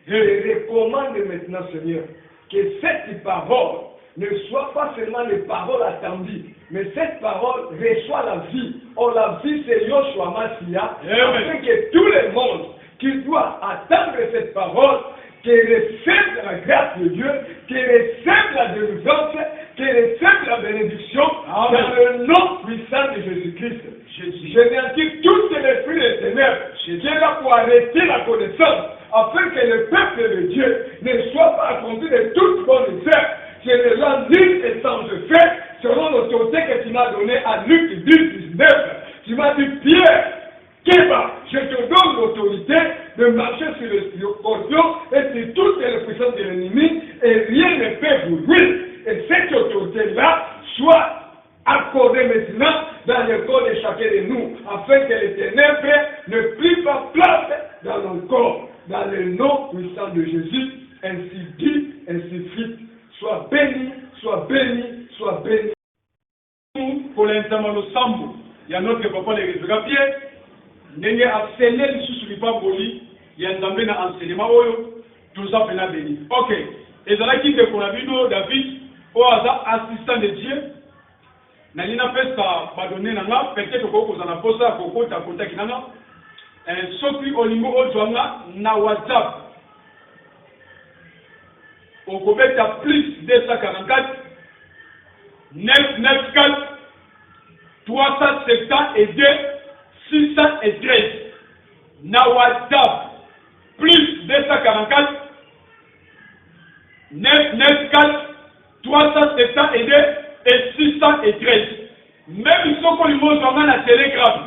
Je recommande maintenant, Seigneur, que cette parole ne soit pas seulement les paroles attendues, mais cette parole reçoit la vie. Oh, la vie, c'est Yoshua Massia, afin que tout le monde qui doit attendre cette parole, qui recève la grâce de Dieu, qui recève la délivrance, qui recève la bénédiction, dans le nom puissant de Jésus-Christ. Je n'indique tout l'esprit des ténèbres qui est là pour arrêter la connaissance, afin que le peuple de Dieu ne soit pas accompli de toute bonne œuvre. Je ne rends nul et sans fait, selon l'autorité que tu m'as donnée à Luc 10, 19. Tu m'as dit, Pierre, Kéba, je te donne l'autorité de marcher sur le scorpion et sur toutes les puissances de l'ennemi, et rien ne peut vous nuire. Et cette autorité-là soit accordée maintenant dans le corps de chacun de nous, afin que les ténèbres ne prennent pas place dans nos corps. Dans le nom puissant de Jésus, ainsi dit, ainsi fit. Sois béni, sois béni, sois béni. Pour l'instant, le sambo, il y a notre papa le révérend Pierre. Ndenge asele lisusu lipamboli ya nzambe na enseignement oyo toza pena béni. Ok, ezalaki ndeko na bino David oyo aza assistant de Dieu nalingi napesa badone na nga peut-être okozala posa ya kokota kontaki na nga soki olingi ozwanga na WhatsApp okobeta plus 244 994 372 613 na WhatsApp plus 244 994 372 et 613. Même si on lui montre na Telegram,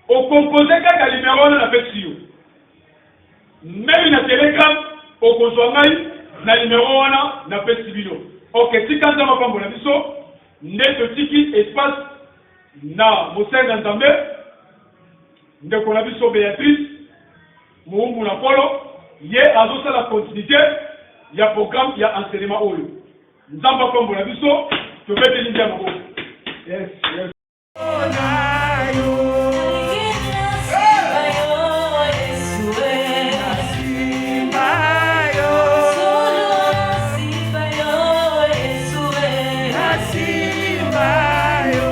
au composé kaka numéro na pexio. Même na Telegram, au composé na numéro na pexibino. Ok, si quand on va prendre la biso, net tiki espace na Mosenga Nzambe, ndeko na biso Béatrice, Muumbu na Polo, ye azosa la continuité, ya programme, ya enseignement oyo. Nzamba kombo na biso, tobete lindia mako. Yes, yes. Simba yo,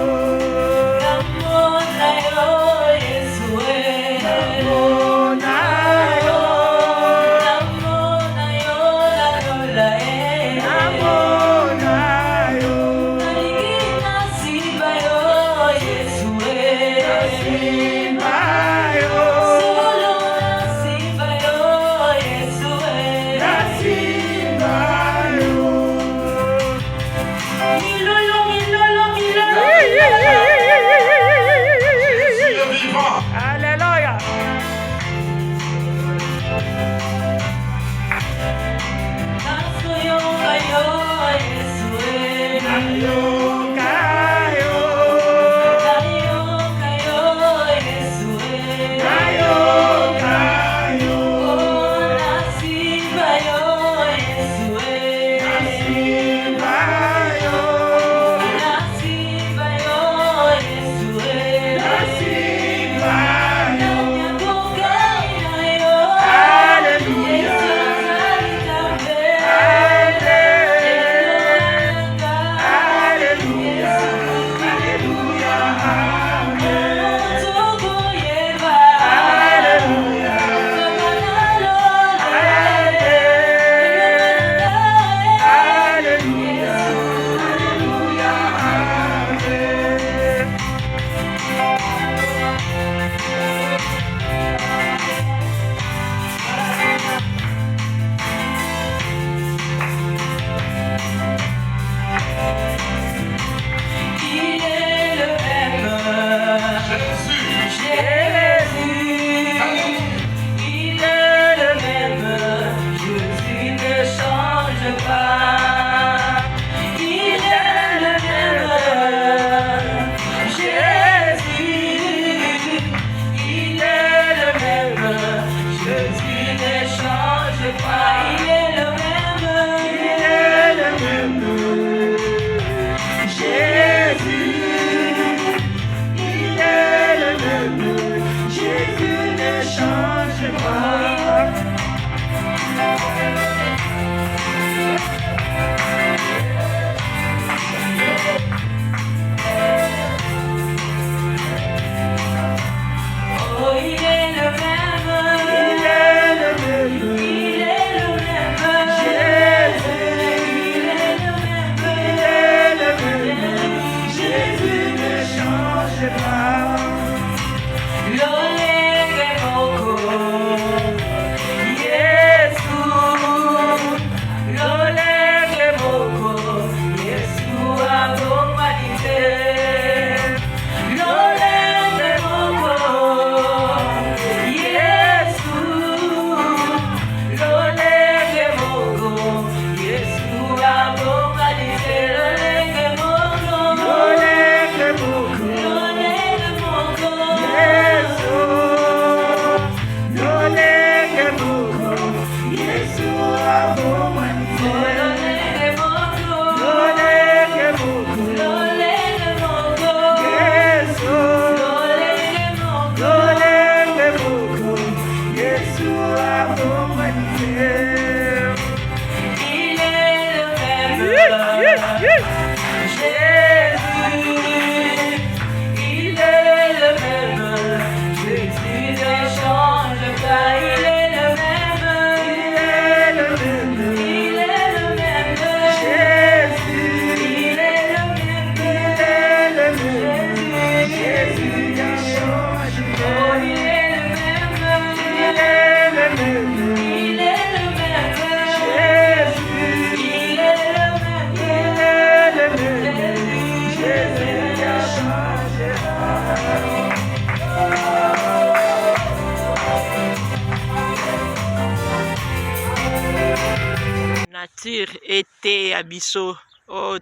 nature ete ya biso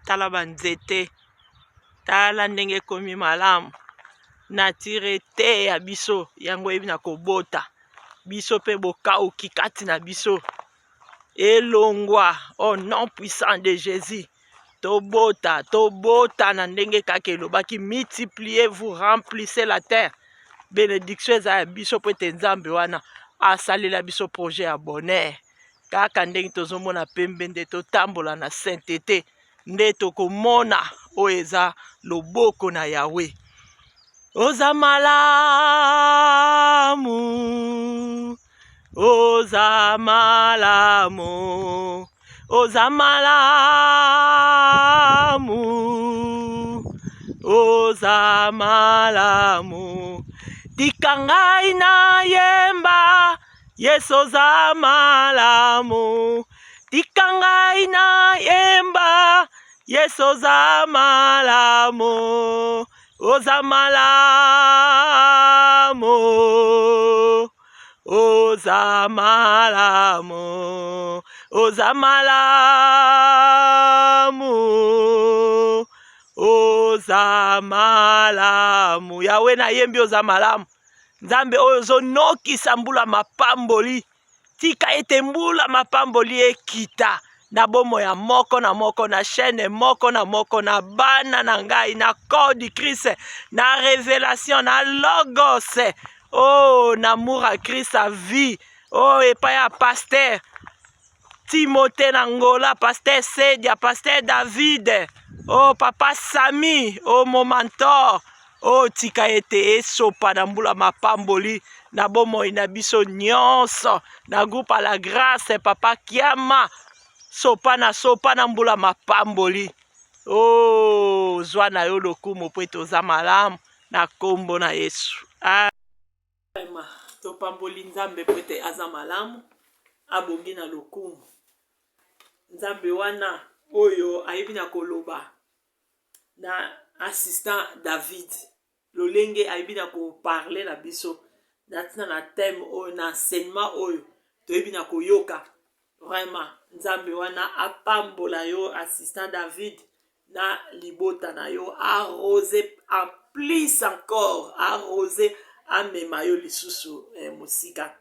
tala banzete tala ndenge ekomi malamu nature ete ya biso yango ebi na kobota biso pe bokauki kati na biso elongwa au nom puissant de Jésus tobota na ndenge kaka elobaki multipliez vous remplissez la terre bénédiction eza ya biso po ete nzambe wana asalela biso projet ya bonheur kaka ndenge tozomona pembe nde totambola na sainteté nde tokomona oyo eza loboko na Yawe. Oza malamu, oza malamu, oza malamu, oza malamu. Tika ngai na yemba, Yesu oza malamu. Tika ngai na yemba, Yesu oza malamu. Oza malamu, oza malamu, oza malamu, oza malamu. Yawe na yembi oza malamu. Nzambe oyo ozonokisa mbula mapamboli. Tika ete mbula mapamboli ekita. Na bomo ya moko na moko, na chaîne moko na moko, na bana na ngai, na corps du Christ, na révélation, na logos, oh, na amour à Christ à vie, oh, et pas ya pasteur Timothée Nangola, pasteur Sedia, pasteur David, oh, papa Sami, oh, mon mentor, oh, tika ete esopa na mbula mapamboli, na bomo ina biso nyonso, na groupe à la grâce, papa Kiama, sopa na mbula mapamboli. Oh, zwa na yo lokumu po ete oza malamu na kombo na Yesu. Topamboli nzambe po ete aza malamu abongi na lokumu. Nzambe wana oyo ayebi na koloba na assistant David. Lolenge ayebi na koparle na biso na thème oyo na enseignement oyo toyebi na koyoka. Vraiment, nzambe wana apambola yo assistant David na libota na yo arrosé en plus encore arrosé amema yo lisusu musika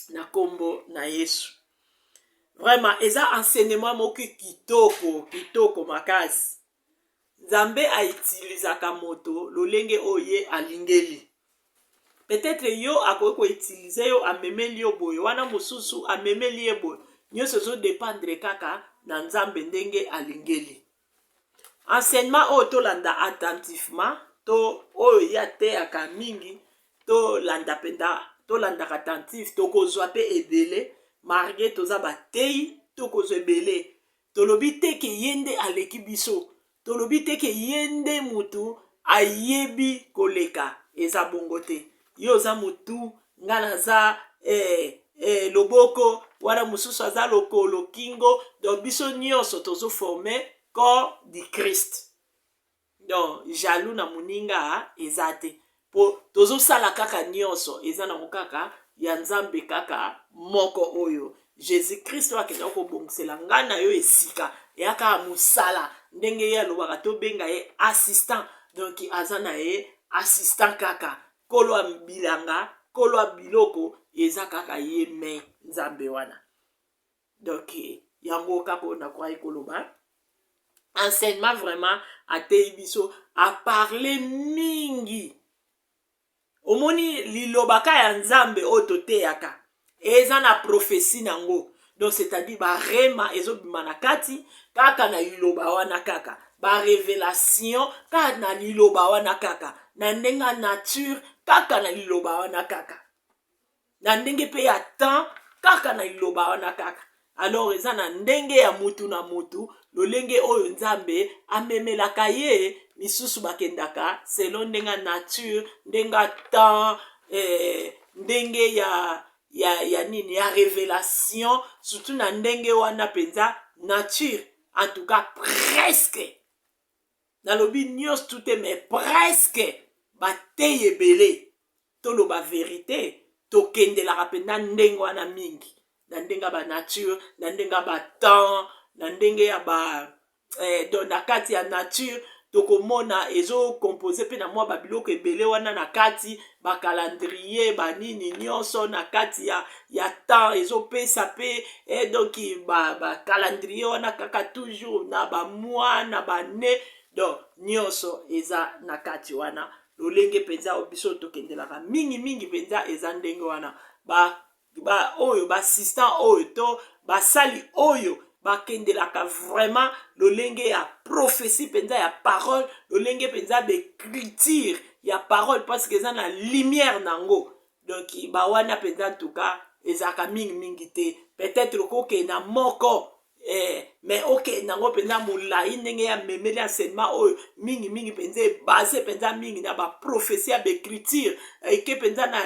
na kombo na Yesu. Vraiment, eza enseignement moko kitoko makasi. Nzambe aitilizaka moto lolenge oye alingeli. Peut-être yo akoki ko utiliser yo amemeli yo boyo wana mosusu amemeli ye boyo nyonso zo dépendre kaka na nzambe ndenge alingeli. Enseignement oyo tolanda attentivement to oyo ya te aka mingi tolanda penda tolanda attentif tokozwa pe ebele marge toza batei tokozwa ebele tolobi te ke yende aleki biso tolobi te ke yende mutu ayebi koleka eza bongo te. Yo za mutu ngana za loboko wana mususu aza lokolo kingo donc biso nyonso tozo former corps du Christ. Donc jaloux na muninga ezate po tozo sala kaka nyonso eza na kaka ya nzambe kaka moko oyo Jésus Christ wakenda ko bongisela ngana yo esika yaka musala ndenge ya lobaka to benga ye assistant donc azana ye assistant kaka kolo bilanga kolo biloko eza kaka ye me nzambe wana. Donc yango kako na kwa koloba enseignement vraiment atei biso a parler mingi omoni lilobaka ya nzambe ototeyaka eza na prophétie nango. Donc c'est-à-dire ba rema ezobima na kati kaka na liloba wana kaka ba révélation kaka na liloba wana kaka na ndenga nature kaka na liloba wana kaka na ndenge pe ya temps kaka na liloba wana kaka. Alors eza na ndenge ya mutu na mutu lolenge oyo nzambe amemelaka ye misusu bakendaka selon ndenga nature ndenga temps ndenge ya nini ya révélation surtout na ndenge wana penza nature en tout cas presque nalobi nyos tout mais presque bateye ebele toloba vérité tokendelaka mpenza ndenge wana mingi na ndenge ba nature na ndenge ba temps na ndenge ya donc na kati ya nature tokomona ezocompose mpe na mwa babiloko ebele wana na kati bacalendrier banini nyonso na kati ya temps ezopesa mpe donc bacalendrier wana kaka toujours na bamoi na bane donc nyonso eza na kati wana lolenge mpenza biso tokendelaka mingi mpenza eza ndenge wana oyo bassistant oyo to basali oyo bakendelaka vraiment lolenge ya prophétie penza ya parole lolenge penza d'écriture ya parole parce que eza na lumière nango donc bawana penza en tout cas ezaka mingi te peut-être kokenda moko mais okende nango penza molai ndenge ya memeli enseignement oyo mingi penza base penza mingi na baprophétie ya d'écriture eke penza na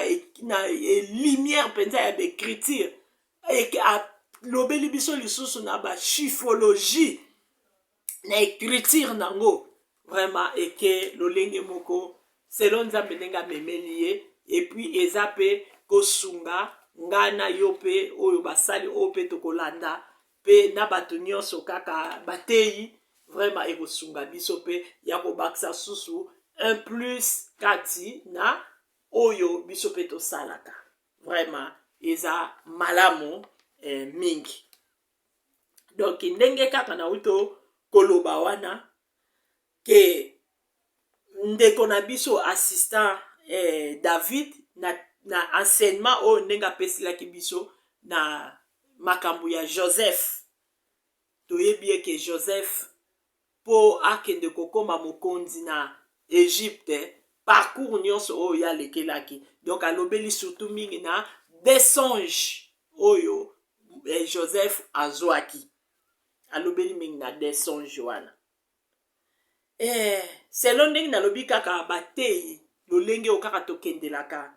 lumière penza ya d'écriture eke lobeli biso lisusu na chiffrologie na écriture nango vraiment eke lolenge moko selon nzambe ndenge amemeli ye epuis eza mpe kosunga ngai na yo mpe oyo basali oyo mpe tokolanda mpe na bato nyonso kaka bateyi vraiment ekosunga biso mpe ya kobakisa susu un plus kati na oyo biso mpe tosalaka vraiment eza malamu mingi donc ndenge kaka na uto koloba wana ke ndeko na biso assistant David na enseignement oyo ndenge apesilaki biso na makambo ya Joseph toyebi eke Joseph po akende kokoma mokonzi na Egypte parcours nyonso oyo yalekelaki donc alobeli surtout mingi na des songes oyo Joseph azwaki alobeli mingi na des songes wana selon ndenge nalobi kaka bateyi lolenge oyo kaka tokendelaka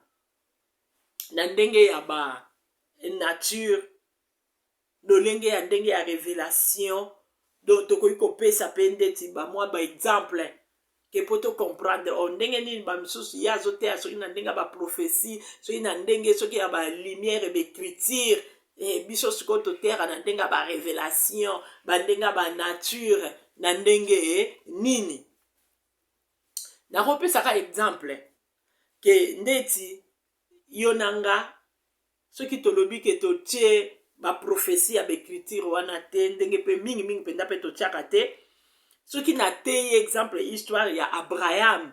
na ndenge ya ba nature lolenge ya ndenge ya révélation donc tokoki kopesa mpe ndeti bamwa baexemple ke po tocomprendre ndenge nini bamisusu ye azoteya soki na ndenge ya baprophétie soki na ndenge soki ya balumière baécriture biso sikoyo toteyaka na ndenge ya barévélation bandenge ya banature na ndenge nini nakopesaka exemple ke ndeti yo na nga soki tolobi ke totie baprophétie ya baécriture wana te ndenge mpe mingi mpenza mpe totiaka te soki nateyi exemple histoire ya abraham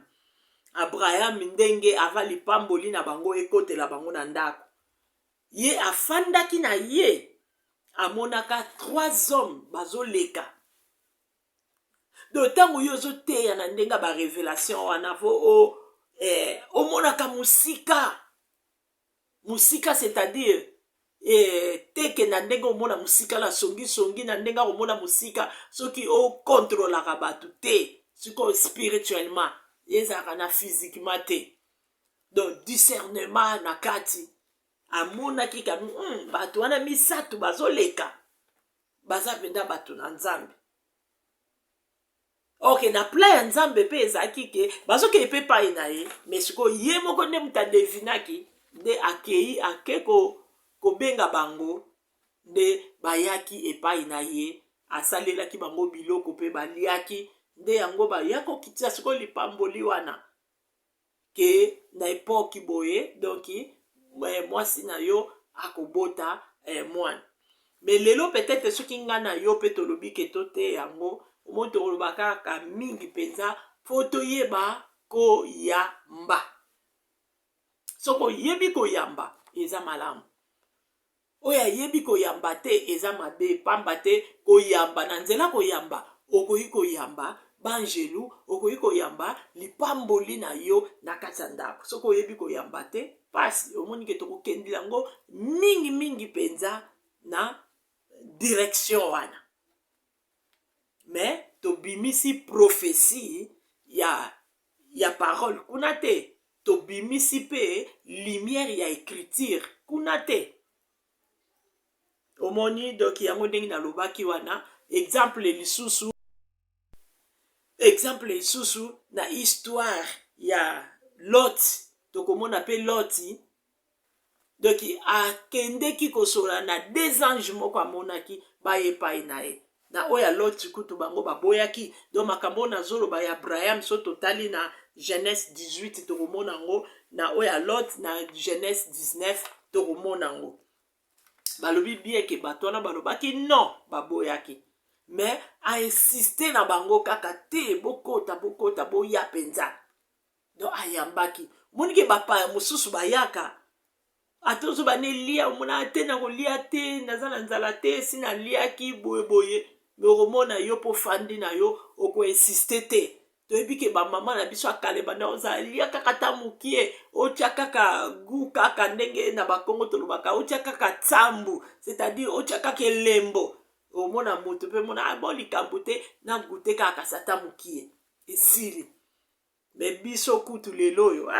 ndenge ava lipamboli na bango ekotela bango na ndako ye afandaki na ye amonaka 3 hommes bazoleka do ntango yo ozoteya na ndenge ya barévélation wana vo omonaka mosika c'est-à-dire teke na ndenge omona mosika na songisongi na ndenge omona mosika soki okontrolaka bato te sikoyo spirituellement ezalaka na physiquement te donc discernement na kati amonaki ka bato wana misato bazoleka baza mpenza bato na nzambe ok na plan ya nzambe mpe ezalaki ke bazokei mpe epai na ye mais sikoyo ye moko nde moto adevinaki nde ake kobenga bango nde bayaki epai na ye asalelaki bango biloko mpe baliaki nde yango baya kokitisa sikoyo lipamboli wana ke na epoki boye donc mwasi na yo akobota mwana mais lelo peut-être soki nga na yo mpe tolobi ke tote yango omoi toloba kaka mingi mpenza po toyeba koyamba soko oyebi koyamba eza malamu oyo ayebi koyamba te eza mabe pamba te koyamba na nzela koyamba okoki koyamba banjelu okoki koyamba lipamboli na yo na kati ya ndako soki oyebi koyamba te pasi omoni ke tokokendi yango mingi mpenza na direction wana mais tobimisi prophétie ya parole kuna te tobimisi mpe lumière ya écriture kuna te omoni donc yango ndenge nalobaki wana exemple lisusu na histoire ya Lot tokomona mpe Loti donc akendeki kosola na des anges moko amonaki bayepai na ye na oyo ya Lot kutu bango baboyaki. Donc makambo nazoloba ya Abraham so totali na Genèse 18 tokomona yango, na oyo ya Lot na Genèse 19 tokomona yango. Balobi bien ke bato wana balobaki non baboyaki, mais a insisté na bango kaka te bokota boya penza. Donc ayambaki monike bapaya mosusu bayaka atozo bane lia mona te na kolia te naza na nzala te sina liaki boye me okomona yo po fandi na yo oko insiste te. Toyebi ke bamama na biso akale banda oza lia kaka ta mukie otia kaka gu kaka ndenge na bakongo tolobaka otia kaka tsambu, c'est-à-dire otia kaka elembo omona moto pe mona abo likambo te na gute kaka sata mukie esili. Me biso kutu lelo oyo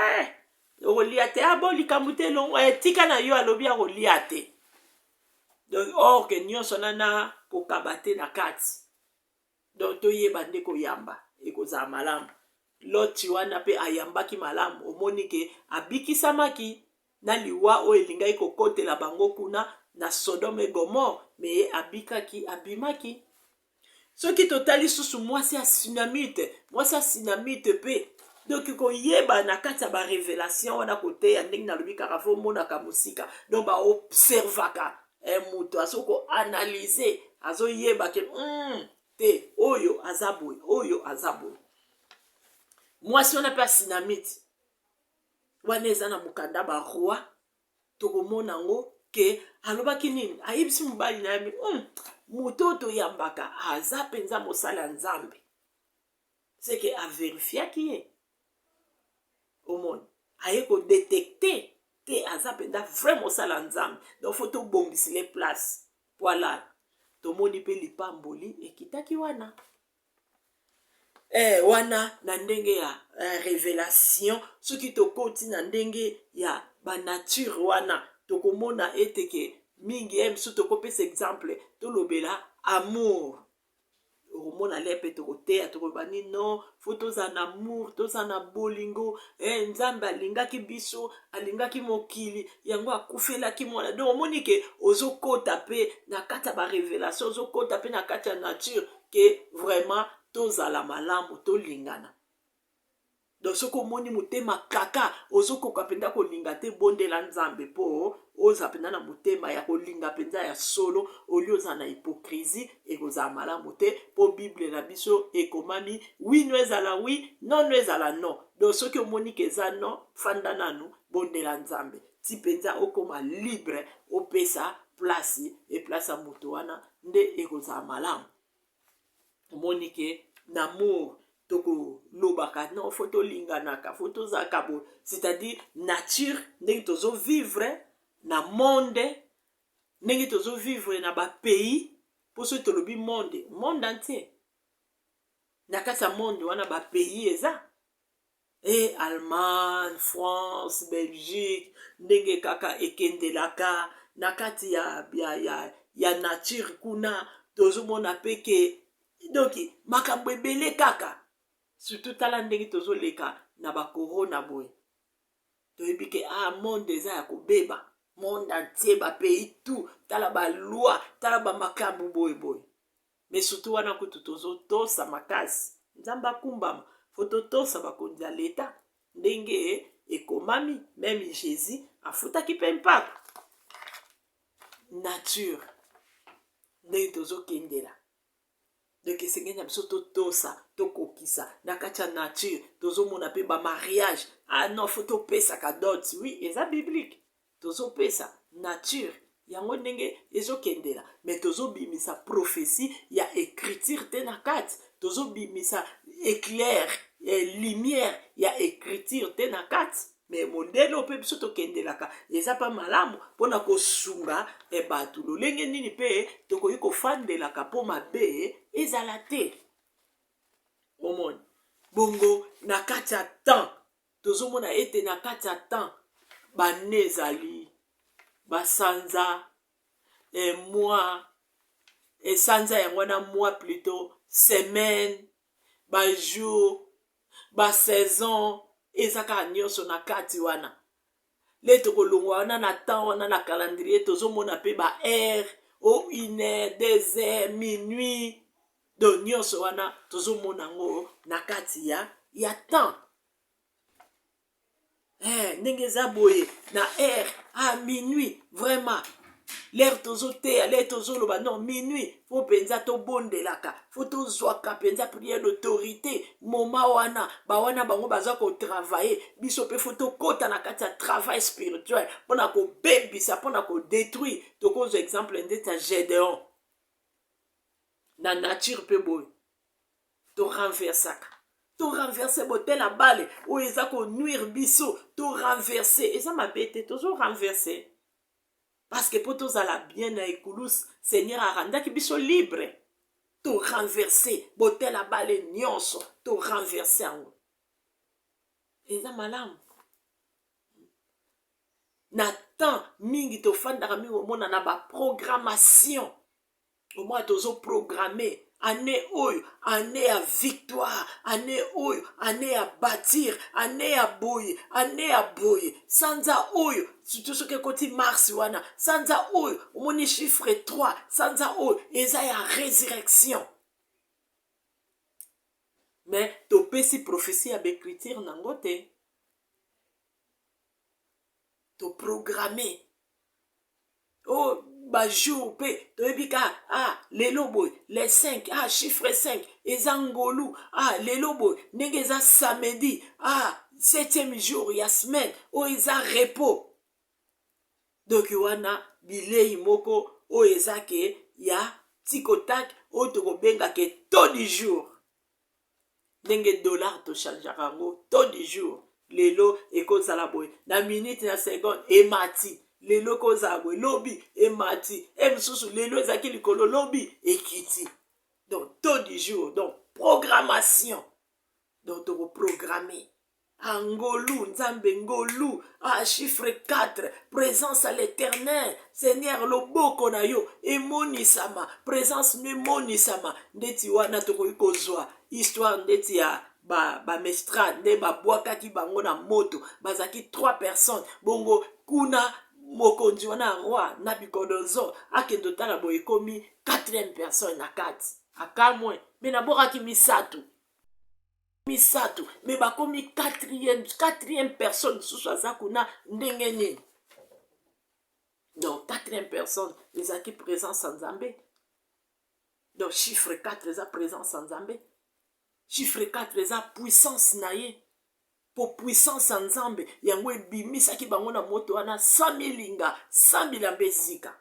okolia te abo likambo te longo tika na yo alobi akolia te. Donc or ke nyonso nana kokaba te na kati. Donc toyeba nde koyamba ekozala malamu. Loti wana pe ayambaki malamu omoni ke abikisamaki na liwa oyo elingaki kokotela bango kuna na Sodome et Gomorre, me abimaki. Soki totali susu mwasi ya sinamite pe donc koyeba na kati ya ba révélation wana kote ya ndenge nalobi kaka fo monaka musika. Donc ba observaka muto asoko analyser azoyeba ke te oyo azaboy oyo azaboy. Mwasi wana pe sinamite wana eza na mukanda ba roi tokomona ngo ke alobaki nini ayebisi mobali na yami muto toyambaka aza penza mosala nzambe. C'est que averifiaki ye omoni aye ko détecter te aza penza vraiment mosala nzambe. Donc faut to bongisi les places voilà tomoni pe lipamboli ekitaki wana wana na ndenge ya révélation. Soki tokoti na ndenge ya ba nature wana tokomona eteke mingi msu tokopesa exemple tolobela amour. Okomona lepe tokoteya tokobani non fo toza na amour toza na bolingo nzambe alingaki biso alingaki mokili yango akufelaki mwana. Donc omoni ke ozokota pe na kati ya ba révélation ozokota pe na kati ya nature ke vraiment tozala malamu tolingana. Donc soko moni mutema kaka ozokoka penda kolinga te bondela nzambe po oza penda na mutema ya kolinga penda ya solo olioza na hypocrisie ekoza malamu te po Bible na biso ekomami oui no ezala oui non no ezala non. Donc soki omoni keza non fanda nanu bondela nzambe ti penza okoma libre opesa place e place muto wana nde ekoza malamu. Omoni ke namour toko lobaka non photo linganaka photo zakabo, c'est-à-dire nature ndenge tozo vivre na monde ndenge tozo vivre na ba pays poso tolobi monde entier na kasa monde wana ba pays eza Allemagne, France, Belgique ndenge kaka ekendelaka na kati ya nature kuna tozo mona peke. Donc makambo ebele kaka surtout tala ndenge tozoleka na ba corona boy toyebi ke monde eza ya kobeba monde entier ba pays tout tala ba loi tala ba makambo boy mais surtout wana kutu tozotosa makasi nzamba kumbama fototosa bakonzi ya leta ndenge ekomami même Jésus afutaki pe mpaka nature ndenge tozokendela. Donc esengenya biso totosa tokokisa na kati ya nature tozomona pe ba mariage non faut topesa ka dot oui eza biblique tozopesa nature yango ndenge ezokendela mais tozobimisa prophétie ya écriture te na kati tozobimisa éclair lumière ya écriture te na kati mais modele ope biso tokendelaka eza pa malamu mpona kosunga bato lolenge nini pe tokoki kofandelaka mpo mabe ezala te. Omoni bongo na kati ya temps tozomona ete na kati ya temps bane ezali basanza mois esanza yango wana mois plutôt semaine bajour basaison ezaka nyonso na kati wana le tokolongwa wana na temps wana na calendrier tozomona mpe ba heure o 1h 2h minuit donc nyonso wana tozomona yango na kati ya temps ndenge eza boye na heure minuit vraiment l'air tozoteya l'air tozoloba non minuit fo mpenza tobondelaka fo tozwaka mpenza prière d'autorité moma wana bawana bango baza kotravaille biso mpe fo tokɔta na kati ya travail spirituel mpona kobebisa mpona kodétruire tokozwa exemple ndeti ya Gédéon na nature mpe boye torenverse botela bale oyo eza konuire biso torenverse eza mabe te tozorenverse parce que po tozala bien na ekulus seigneur arandaki biso libre torenverse botela bale nyonso torenverse yango eza malamu na temps mingi tofandaka mingi omona na baprogrammation omona tozoprogramme année oyo année ya victoire année oyo année ya bâtir année ya boye sanza oyo surtout soki ekoti mars wana sanza oyo omoni chiffre 3 sanza oyo eza ya résurrection mais topesi prophétie ya baécriture nango te toprogramme oh bajour mpe toyebi ka lelo boye les 5 chiffre 5 eza ngolu lelo boye ndenge eza samedi 7e jour ya semaine oyo eza repos donc wana bilei moko oyo eza ke ya tikotak oyo tokobenga ke taux du jour ndenge dollar tochangeaka yango taux du jour lelo ekozala boye na minute na seconde emati lelo kozala boye lobi emati mosusu lelo ezalaki likolo lobi ekiti donc taux du jour donc programmation donc tokoprogramme ngolu nzambe ngolu chiffre 4 présence à l'éternel seigneur loboko na yo emonisama présence memonisama ndeti wana tokoki kozwa histoire ndeti ya bamestrade nde babwakaki bango na moto bazalaki 3 personnes bongo kuna mokonzi wana roi Nabucodonosor akende otala boye ekomi 4e personne na kati akamwe me nabokaki misato me bakomi 4e personne susu aza kuna ndenge nini donc 4e personne ezalaki présence en Nzambe donc chiffre 4 eza présence en Nzambe chiffre 4 eza puissance na ye po puissance en Nzambe yango ebimisaki bango na moto wana 100 linga 100 000 mbezika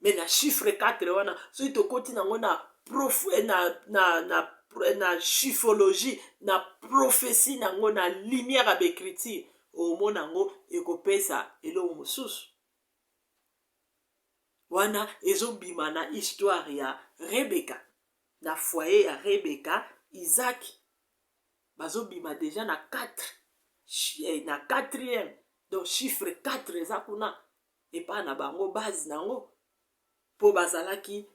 mais na chiffre 4 wana soki tokoti nango na chiffrologie na prophétie nango na lumière ya baécriture omona yango ekopesa eloko mosusu wana ezobima na histoire ya Rebeka na foyer ya Rebeka Isaac bazobima déjà na 4e donc chiffre 4 eza kuna epa na bango base nango po bazalaki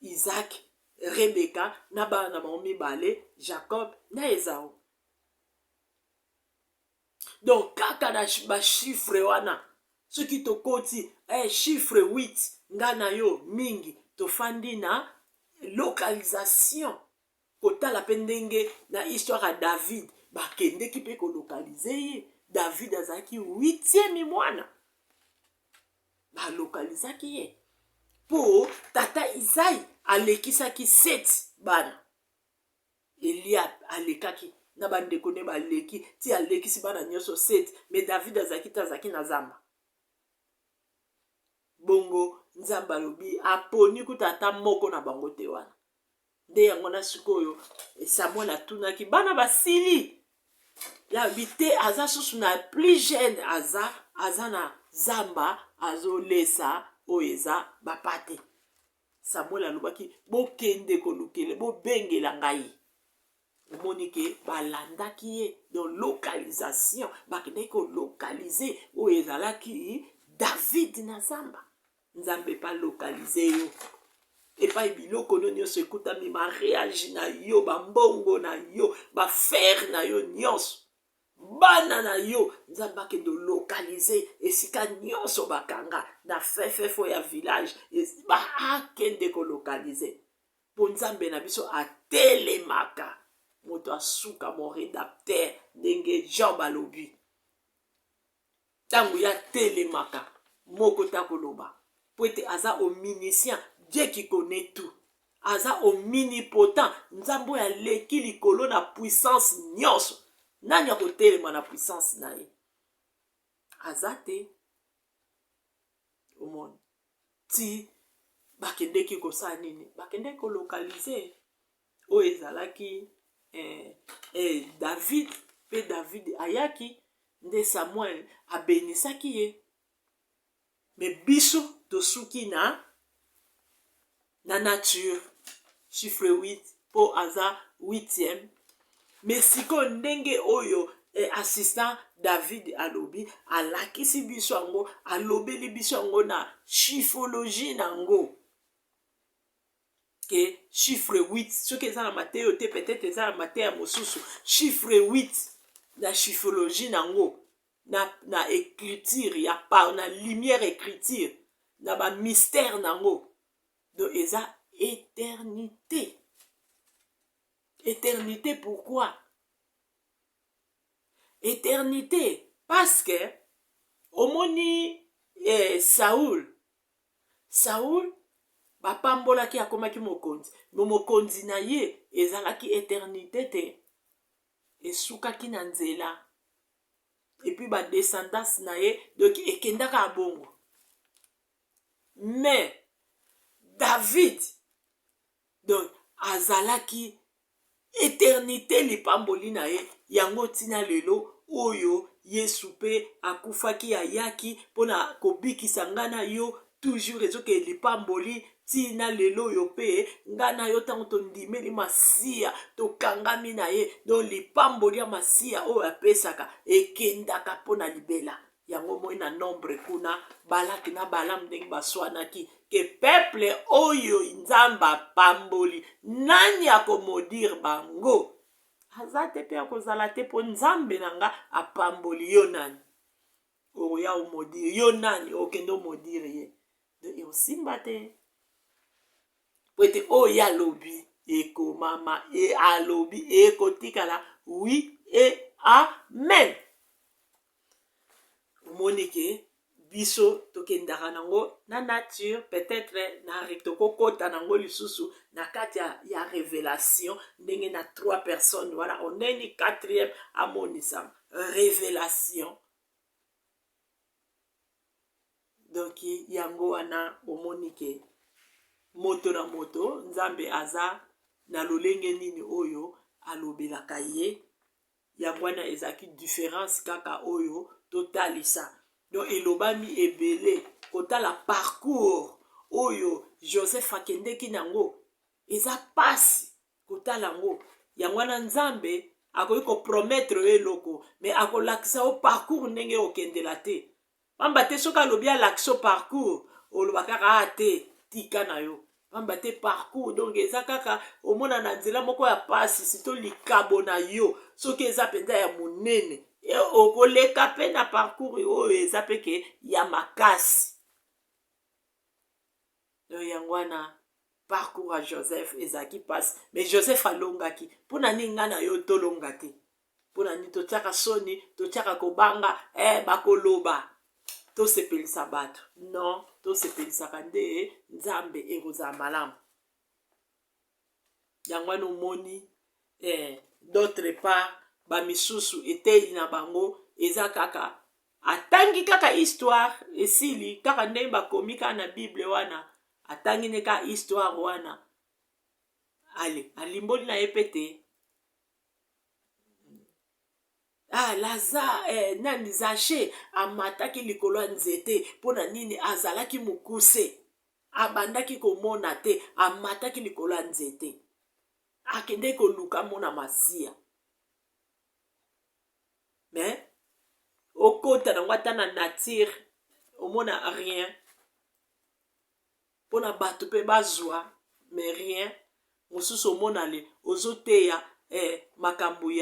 Isaac Rebeka na bana na bango mibale Jacob na Esau donc kaka na bachiffre wana soki tokoti chiffre 8 nga na yo mingi tofandi na localisation kotala mpe ndenge na histoire ya David bakendeki mpe kolokalize ye David azalaki 8e mwana balokalizaki ye po tata Isaïe alekisaki 7 bana Eliab alekaki na bandeko ne baleki ti alekisi bana nyonso 7 mais David azalaki na zamba bongo nzambe alobi aponi kuta ata moko na bango te wana nde yango na sikoyo Samuel atunaki bana basili ya bite aza susu na plus jeune aza na zamba azolesa oyo eza bapate Samuel alobaki bokende kolukele bobengela ngai omoni ke balandaki ye donc localisation bakendaki kolokalize oyo ezalaki David na zamba nzambe pa localize yo epai biloko nyonso ekutami bareagi na yo bambongo na yo bafer na yo nyonso bana na yo nzambe akende localiser esika nyonso bakanga na fefefo ya village akende kolocaliser mpo nzambe na biso atelemaka moto asuka mo rédacteur ndenge Job alobi ntango ya telemaka moko ta koloba po ete aza omniscient Dieu qui connaît tout aza omnipotent nzambe oyo aleki likolo na puissance nyonso nani akotelema na puissance na ye aza te omoni ti bakendeki kosala nini bakendeki kolokalize oyo ezalaki David mpe David ayaki nde Samuel abenisaki ye me biso tosuki na nature chiffre 8 po aza 8e me sikoyo ndenge oyo assistant David alobi alakisi biso yango alobeli biso yango na chiffrologie nango ke chiffre 8 soki eza na Mateyo te peut-être eza na Mateya mosusu chiffre 8 na chiffrologie nango na écriture ya par na lumière écriture na ba mystère nango donc eza éternité. Éternité pourquoi? Éternité parce que omoni Saoul bapambolaki akomaki mokonzi me mokonzi na ye ezalaki éternité te esukaki na nzela epuis badescendance na ye donc ekendaka abongo mais David donc azalaki éternité lipamboli na ye yango tina lelo oyo Yesu pe akufaki ayaki mpona kobikisa nga na yo toujours ezoke lipamboli tina lelo oyo pe nga na yo ntango tondimeli masiya tokangami na ye donc lipamboli ya masiya oyo apesaka ekendaka mpona libela yango moi na nombre kuna Balaki na Balamu ndenge baswanaki ke peuple oyo nzambe apamboli nani akomodire bango aza te mpe akozala te mpo nzambe na nga apamboli yo nani oya omodire yo nani okende omodire ye donc osimba te po ete oyo alobi ekomama alobi ekotikala oui et amen. Omoni ke biso tokendaka nango na nature peut-être na tokokota nango lisusu na kati ya révélation ndenge na 3 personnes voilà on est ni 4e amonisama révélation donc yango wana omoni ke moto na moto nzambe aza na lolenge nini oyo alobelaka ye yango wana ezalaki différence kaka oyo totalisa donc elobami ebele kotala parcours oyo Joseph akendeki nango eza pasi kotala ngo yango wana nzambe akoki kopromettre eloko mais akolakisa o parcours ndenge okendela te pamba te soki alobi alakisa parcours oloba kaka te tika na yo pamba te parcours donc eza kaka omona na nzela moko ya pasi sito likabo na yo soki eza mpenza ya monene okoleka mpe na parcours oyo eza peke ya makasi donc yango wana parcours ya Joseph ezalaki pasi mais Joseph alongaki mpona nini nga na yo tolonga te mpona nini totiaka soni totiaka kobanga bakoloba tosepelisa bato non tosepelisaka nde nzambe ekozala malamu yango wana omoni d'autre part bamisusu eteli na bango eza kaka atangi kaka histoire esili kaka ndenge bakomi kaka na Bible wana atangi ne ka histoire wana ale alimboli na ye pe te nani Zache amataki likolo ya nzete mpona nini azalaki mokuse abandaki komona te amataki likolo ya nzete akende koluka mona masiya mais okota nango ata na nature omona rien mpona bato mpe bazwa mais rien mosusu omona le ozoteya makambo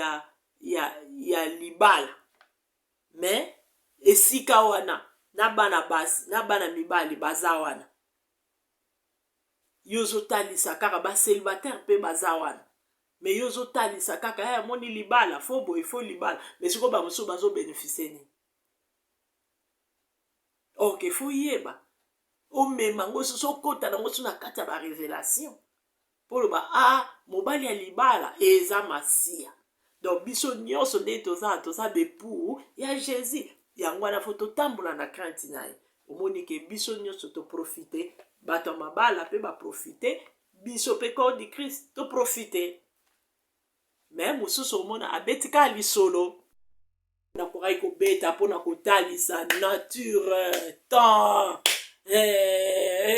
ya libala mais esika wana na bana basi na bana mibali baza wana yo ozotalisa kaka bacélibataire mpe baza wana mais yo ozotalisa kaka amoni libala fo boye fo libala mais sikoyo bamosusu bazobénéficie nini ok fo yeba omema ngo so okota nango so na kati ya barévélation mpo loba mobali ya libala eza masiya donc biso nyonso nde toza bepour ya jésus yango wana fo totambola na crainte na ye omoni ke biso nyonso toprofite bato ya mabala mpe baprofite biso mpe corps du christ toprofite me mosusu omona abeti kaka lisolo nakokai kobeta mpona kotalisa nature temps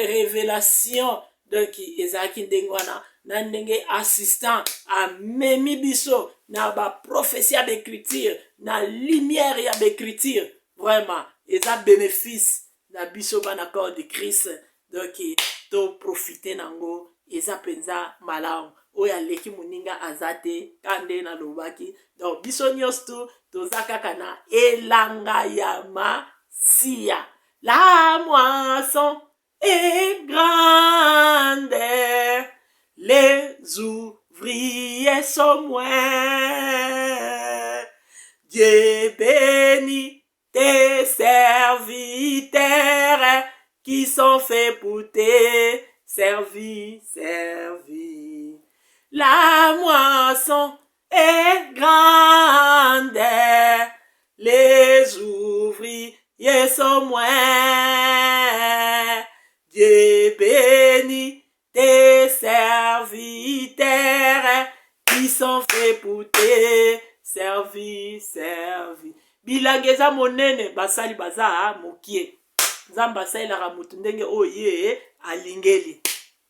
révélation donc ezalaki ndenge wana na ndenge assistant amemi biso na baprofesie ya baécriture na lumière ya baécriture vraiment eza bénéfice na biso bana corps de christ donc toprofite nango eza mpenza malamu oyo aleki moninga aza te ka nde nalobaki donc biso nyonso toza kaka na elanga ya masiya. La moisson est grande, les ouvriers sont moins. Dieu bénit tes serviteurs qui sont faits pour te servir. La moisson est grande, les ouvriers sont moins. Dieu bénit tes serviteurs qui sont faits pour te servir. Bilanga eza monene basali baza mokie. Nzambe asalelaka motu ndenge oye alingeli.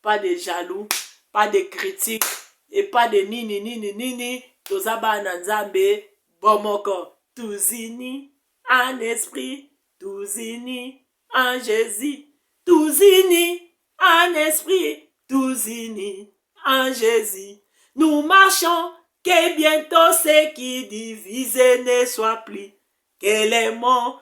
Pas de jaloux, pas de critique et pas de nini. Toza bana Nzambe bomoko. Tous unis en esprit, tous unis en Jésus, tous unis en esprit, tous unis en Jésus. Nous marchons, que bientôt ce qui divise ne soit plus, que le monde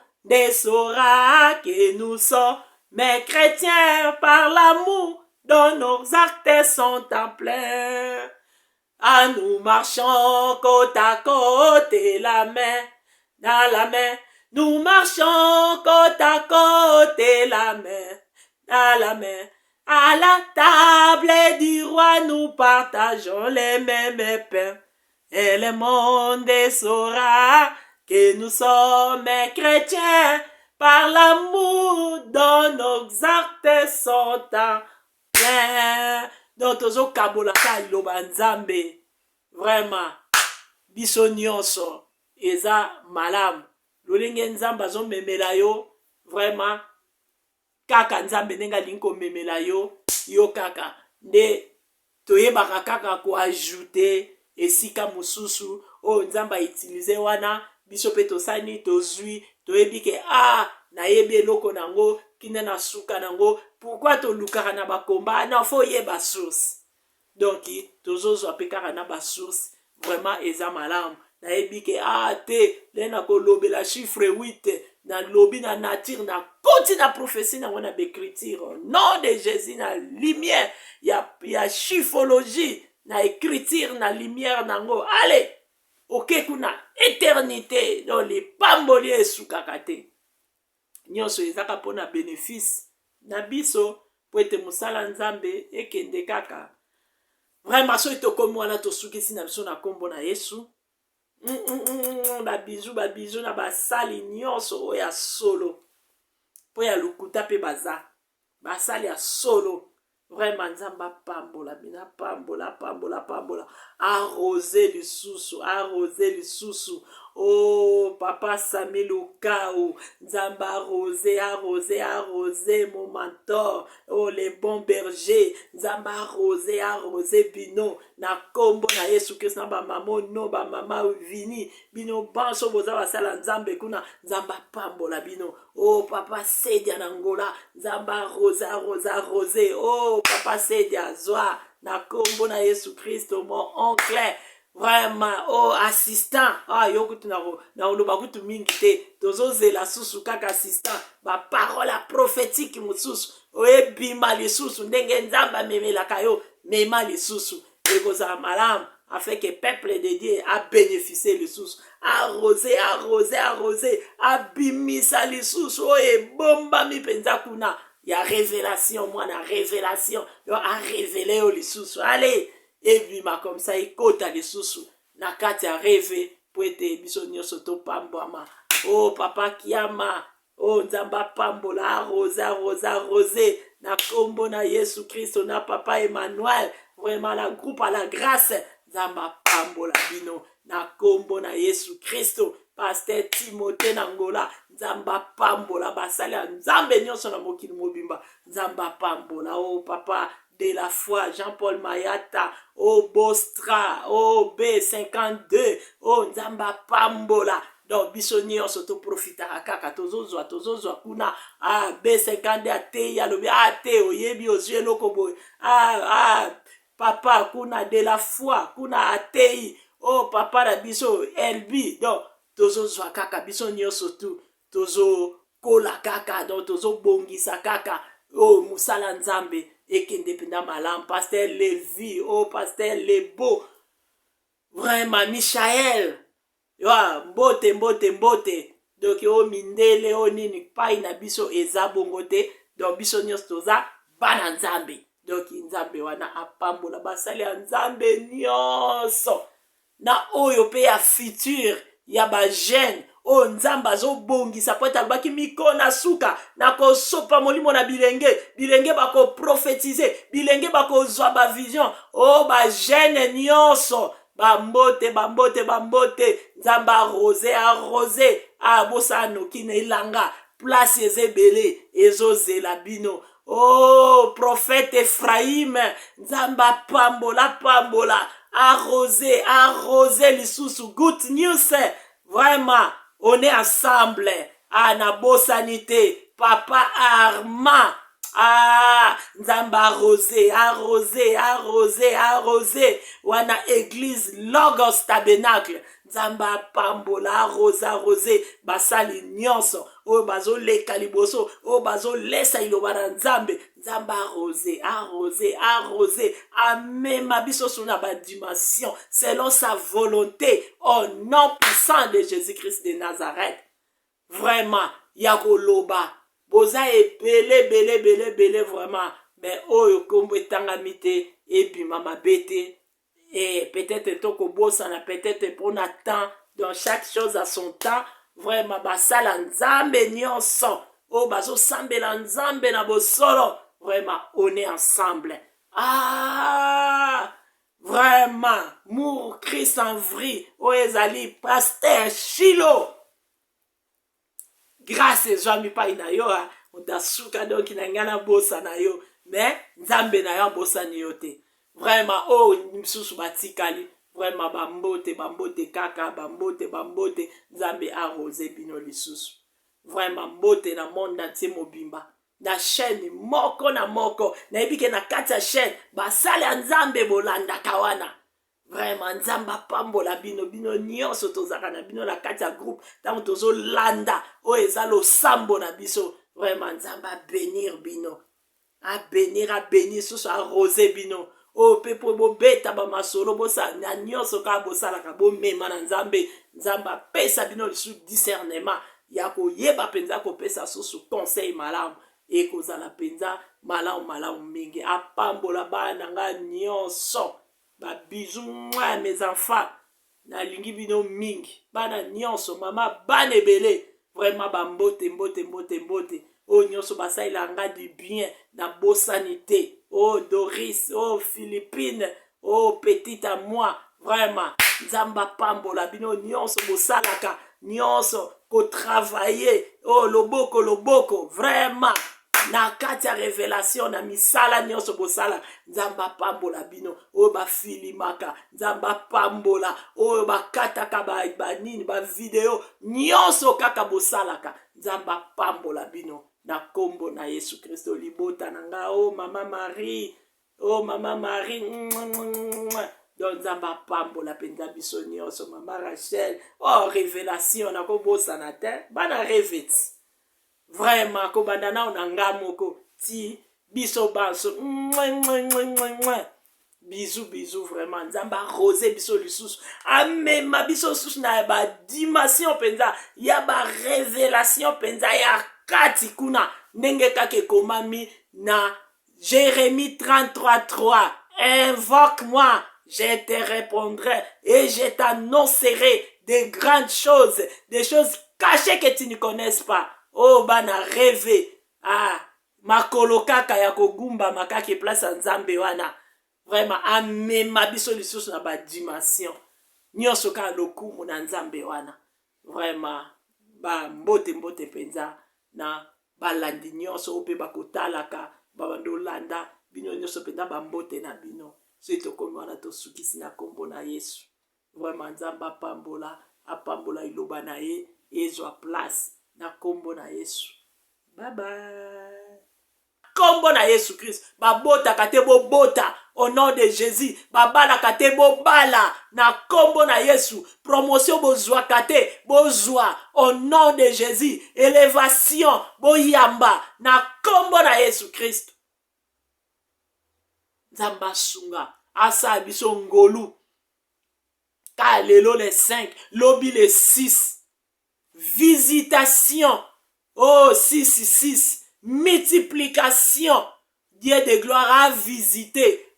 saura que nous sommes mais chrétiens par l'amour dont nos actes sont en plein. Ah, nous marchons côte à côte et la main dans la main. Nous marchons côte à côte et la main dans la main. À la table du roi, nous partageons les mêmes pains. Et le monde saura que nous sommes chrétiens par l'amour dont nos actes sont en plein. Donc, tozo kabola ka loba Nzambe. Vraiment, biso nyonso eza malamu. Lolenge Nzambe azo memela yo, vraiment, kaka Nzambe nenga linko memela yo, yo kaka. Nde, toyebaka kaka ko ajouter esika mususu, Nzambe utilize wana, biso pe tosani, tozui, toyebike, na yebe loko nango, kine na suka nango, pourquoi to lukaka na bakomba, non, faut yeba source. Donc, tozozo apekaka na ba source, vraiment, eza malamu. Na ebike te lena ko lobe la chiffre 8 na lobi na nature na koti na prophétie na wana écriture nom de Jésus na lumière ya chiffologie na écriture na lumière nango allez OK kuna éternité dans les pamboli esukaka te nyonso ezaka pona bénéfice na biso po ete musala Nzambe ekende kaka vraiment so itokomi wana tosukisi na biso na kombo na Yesu. Babiju na basali nyonso oya solo po ya lukuta pe baza basali ya solo vraiment Nzambe pambola bina pambola arroser lisusu papa Samuel Okao Nzambe arroser mon mentor les bons bergers Nzambe arroser bino na kombo na Yesu Christ na ba mama vini bino banso boza basala Nzambe kuna Nzambe pambola bino papa Sedia na Ngola Nzambe arroser papa Sedia zwa na kombo na Yesu Christ mon oncle vraiment oh assistant yo kutu na oloba kutu mingi te tozozela susu kaka assistant baparole prophétique mosusu oyebima lisusu ndenge nzambe amemelaka yo mema lisusu ekozala malamu afin que peuple de Dieu a bénéficié lisusu arrosé abimisa lisusu ebombami mpenza kuna ya révélation mwana révélation yo arévélé yo lisusu allez ebima comme ça ekota lisusu na kati ya rêve po ete biso nyonso topambwama oh papa kiama oh nzamba pambola arrosé na kombo na Yesu Christo na papa Emmanuel vraiment la groupe à la grâce nzamba pambola bino na kombo na Yesu Christo Pasteur Timothée Nangola nzamba pambola basali ya nzambe nyonso na mokili mobimba nzamba pambola oh papa de la foi Jean-Paul Mayata oh Bostra oh B52 oh nzamba pambola donc biso nyonso toprofitaka kaka tozozwa kuna B52 ate alobi ate oyebi ozwi eloko boye papa kuna de la foi kuna atei oh papa na biso LB donc tozozwa kaka biso nyonso tu tozokola kaka donc tozobongisa kaka oh musala nzambe ekende penda malamu Pasteur Levi oh Pasteur Lebo vraiment Michael mbote donc o mindele o nini pai na biso eza bongo te donc biso nyonso toza bana nzambe donc nzambe wana apambola basali ya nzambe nyonso na oyo pe ya futur ya bagene o nzambe azobongisa po ete alobaki mikolo na suka na kosopa molimo na bilenge bakoprofetize bilenge bakozwa bavision o bagene nyonso bambote nzambe arrosé abosa noki na ilanga place ezebele ezozela bino oh prophète Ephraim nzambe pambola arrosé lisusu good news vraiment on est ensemble na bosanité papa Armand nzamba arrosé wana église Logos Tabernacle nzamba pambola arrosé basali nyonso oyo bazoleka liboso oyo bazolesa iloba na nzambe arrosé amema biso suna badimension selon sa volonté au nom puissant de Jésus-Christ de Nazareth vraiment ya koloba boza ebele vraiment mais oyo kombo etangami te ebima mabe te et peut-être tokobosana peut-être mpona temps dans chaque chose à son temps vraiment basala nzambe nyonso oyo bazosambela nzambe na bosolo vraiment on est ensemble vraiment mour Christ en vrai oyo ezali Pasteur Shilo grâce ezwami pai na yo otasuka donc na nga na bosa na yo mais nzambe na yo abosani yo te vraiment misusu batikali vraiment bambote kaka bambote nzambe arrosé bino lisusu vraiment mbote na monde entier mobimba na chaîne moko na moko nayebi ke na kati ya chaîne basali ya nzambe bolandaka wana vraiment nzambe apambola bino nyonso tozaka na bino na kati ya groupe ntango tozolanda oyo eza losambo na biso vraiment nzambe abénir bino abénir susu arrosé bino oyo mpe mpo bobeta bamasolo bosana nyonso kaka bosalaka bomema na nzambe apesa bino lisusu discernement ya koyeba mpenza kopesa susu conseil malamu ekozala mpenza malamu mingi apambola bana nga nyonso babizu mes enfants nalingi bino mingi bana nyonso mama bana ebele vraiment bambote oyo nyonso basalela nga du bien na bosanité Doris Philippine petite à moi vraiment nzamba pambola bino nyonso bosalaka nyonso kotravaye loboko vraiment na kati ya révélation na misala nyonso bosala nzamba pambola bino oyo bafilimaka nzamba pambola oyo bakataka banini bavideo nyonso kaka bosalaka nzamba pambola bino na kombo na Yesu Kristo libota na nga mama Marie donc nzambe apambola mpenza biso nyonso. Mama Rachel, oh révélation nakobosana te bana rêve ti vraiment kobanda nao na nga moko ti biso banso bisou vraiment nzambe arose biso lisusu amema biso lisusu na badimension mpenza ya barévélation mpenza ya kati kuna ndenge kaka ekomami na Jérémie 33:3. Invoque-moi, je te répondrai et je t'annoncerai des grandes choses, des choses cachées que tu ne connaisses pas. Oh, bana rêve. Ah, makolo kaka ya kogumba makaki place nzambe wana. Vraiment, amema biso lisusu na ba dimension. Nyonso ka lokumu na nzambe wana. Vraiment, ba mbote penza na balandi nyonso ope bakotalaka babando landa bino nyonso penza ba mbote na bino. So itokomi wana tosukisi na kombo na Yesu. Vraiment nzambe apambola iloba na ye ezwa place na kombo na Yesu. Bye bye. Kombo na Yesu Christ babota kate bobota au nom de Jésus babala kate bobala na kombo na Yesu promotion bozwa kate bozwa au nom de Jésus élévation boyamba na kombo na Yesu Christ. Nzamba sunga asa biso ngolu ka lelo les 5 lobi les 6 visitation oh 6 multiplication. Dieu de gloire a visité,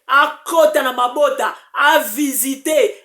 a kota na mabota, a visité,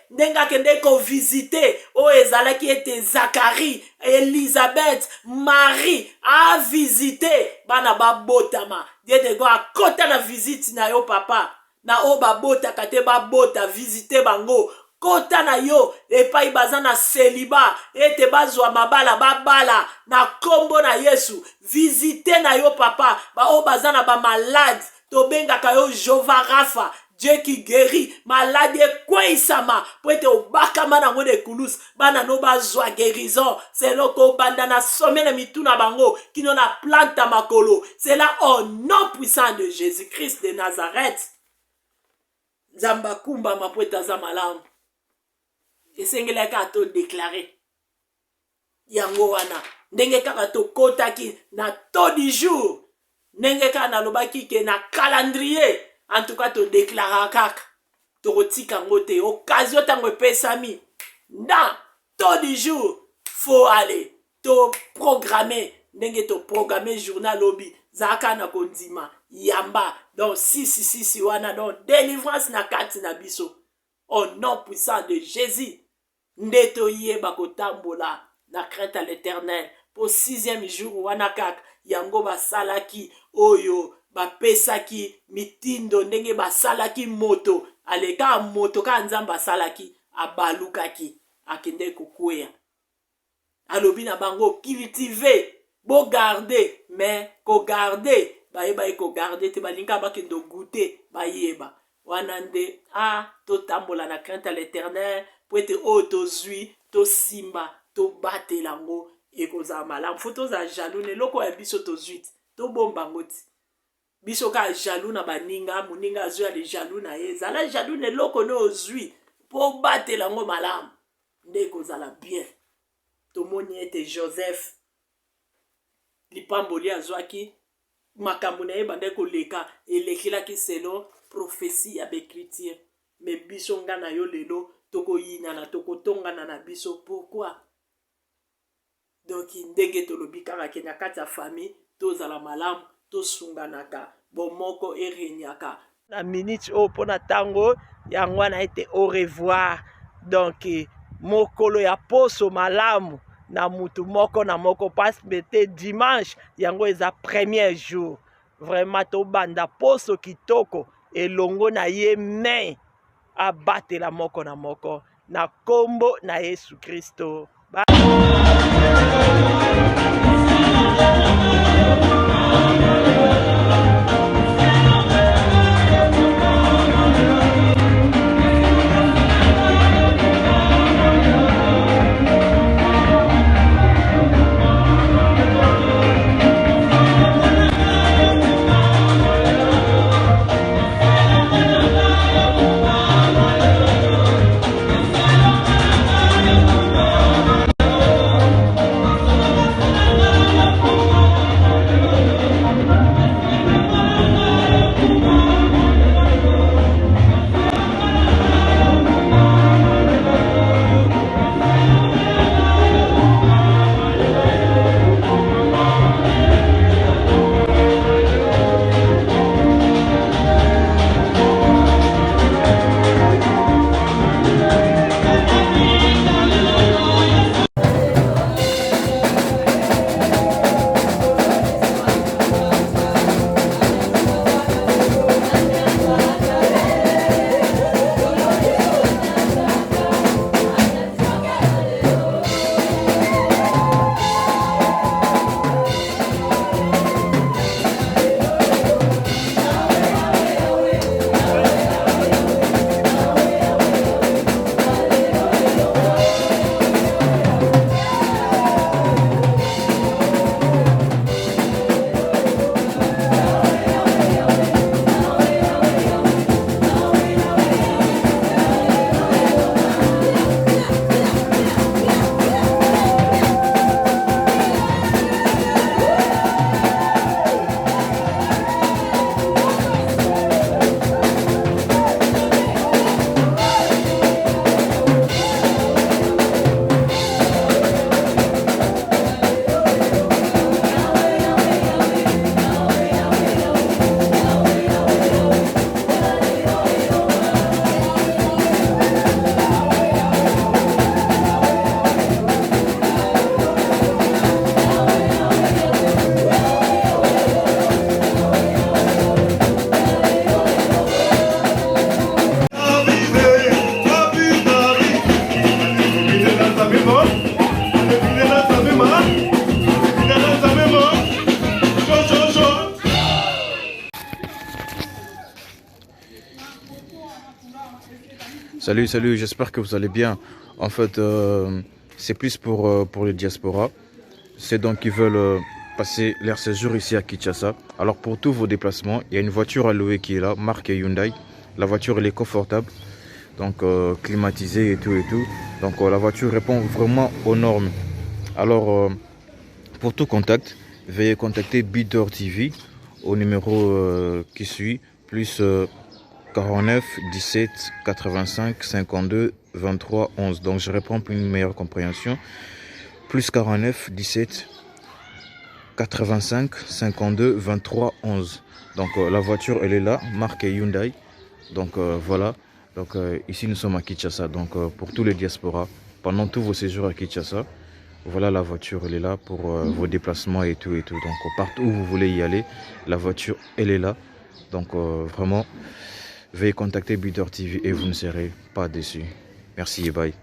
ndenga kende ko visité, o ezalaki ete Zacharie, Elisabeth, Marie, a visité, bana babotama. Dieu de gloire a kota na visite na yo papa, na o babota kate babota, visité bango. Kota na yo epai baza na celiba ete bazwa mabala babala na kombo na Yesu. Visite na yo papa ba o baza na ba malade tobengaka yo Jova Rafa, Dieu qui guérit. Malade ekweisama po ete obakama nango de kulus bana no bazwa guérison. C'est là ko banda na sommet na mituna bango kino na planta makolo. C'est là au nom puissant de Jésus-Christ de Nazareth. Nzamba kumba mapweta za malamu. Esengela ka to déclarer yango wana ndenge kaka to kotaki na to du jour ndenge ka na lobaki ke na calendrier en tout cas to déclarer kaka to kotika ngote occasion tango pesami dans to du jour faut aller to programmer ndenge to programmer journal lobby zaka na kondima yamba donc 6 wana donc délivrance na kati na biso au nom puissant de Jésus. Ndeto yeba kotambola na crainte à l'Éternel pour 6e jour wana kaka yango basalaki oyo bapesaki mitindo ndenge basalaki moto aleka moto ka nzamba basalaki abalukaki akende kokwea alobi na bango cultiver bo garder mais ko garder bayeba ko garder te balinga bakendo goûter bayeba wana nde totambola na crainte à l'Éternel pour être autozui to simba to bate lango ekoza malamu faut toza jaloux ne loko ya biso to zuit to bomba ngoti biso ka jaloux na baninga muninga zo ya le jaloux na ye zala jaloux ne loko no zui po bate lango malamu nde ekoza la bien to moni ete Joseph lipamboli azwaki makambo na ye bande koleka elekilaki selon prophétie ya bekritie mais biso nga na yo lelo toko yina na toko tonga na biso pourquoi donc ndenge tolobi kaka kenya kati ya famille tozala malamu tosunganaka bomoko erenyaka na minute o pona tango yango wana ete au revoir donc mokolo ya poso malamu na mutu moko na moko passe bete dimanche yango eza premier jour vraiment to banda poso kitoko elongo na ye mais abatela moko na moko na kombo na Yesu Kristo. Salut, j'espère que vous allez bien. En fait, c'est plus pour les diasporas. C'est donc qui veulent passer leur séjour ici à Kinshasa. Alors pour tous vos déplacements, il y a une voiture à louer qui est là, marque Hyundai. La voiture elle est confortable, donc climatisée et tout. Donc la voiture répond vraiment aux normes. Alors pour tout contact, veuillez contacter Bidor TV au numéro qui suit, plus 49 17 85 52 23 11. Donc je réponds pour une meilleure compréhension. Plus 49 17 85 52 23 11. Donc la voiture elle est là, marque Hyundai. Donc voilà. Donc ici nous sommes à Kinshasa. Donc pour tous les diasporas, pendant tous vos séjours à Kinshasa, voilà la voiture elle est là pour vos déplacements et tout. Donc partout où vous voulez y aller, la voiture elle est là. Donc vraiment, veuillez contacter Bidor TV et vous ne serez pas déçus. Merci et bye.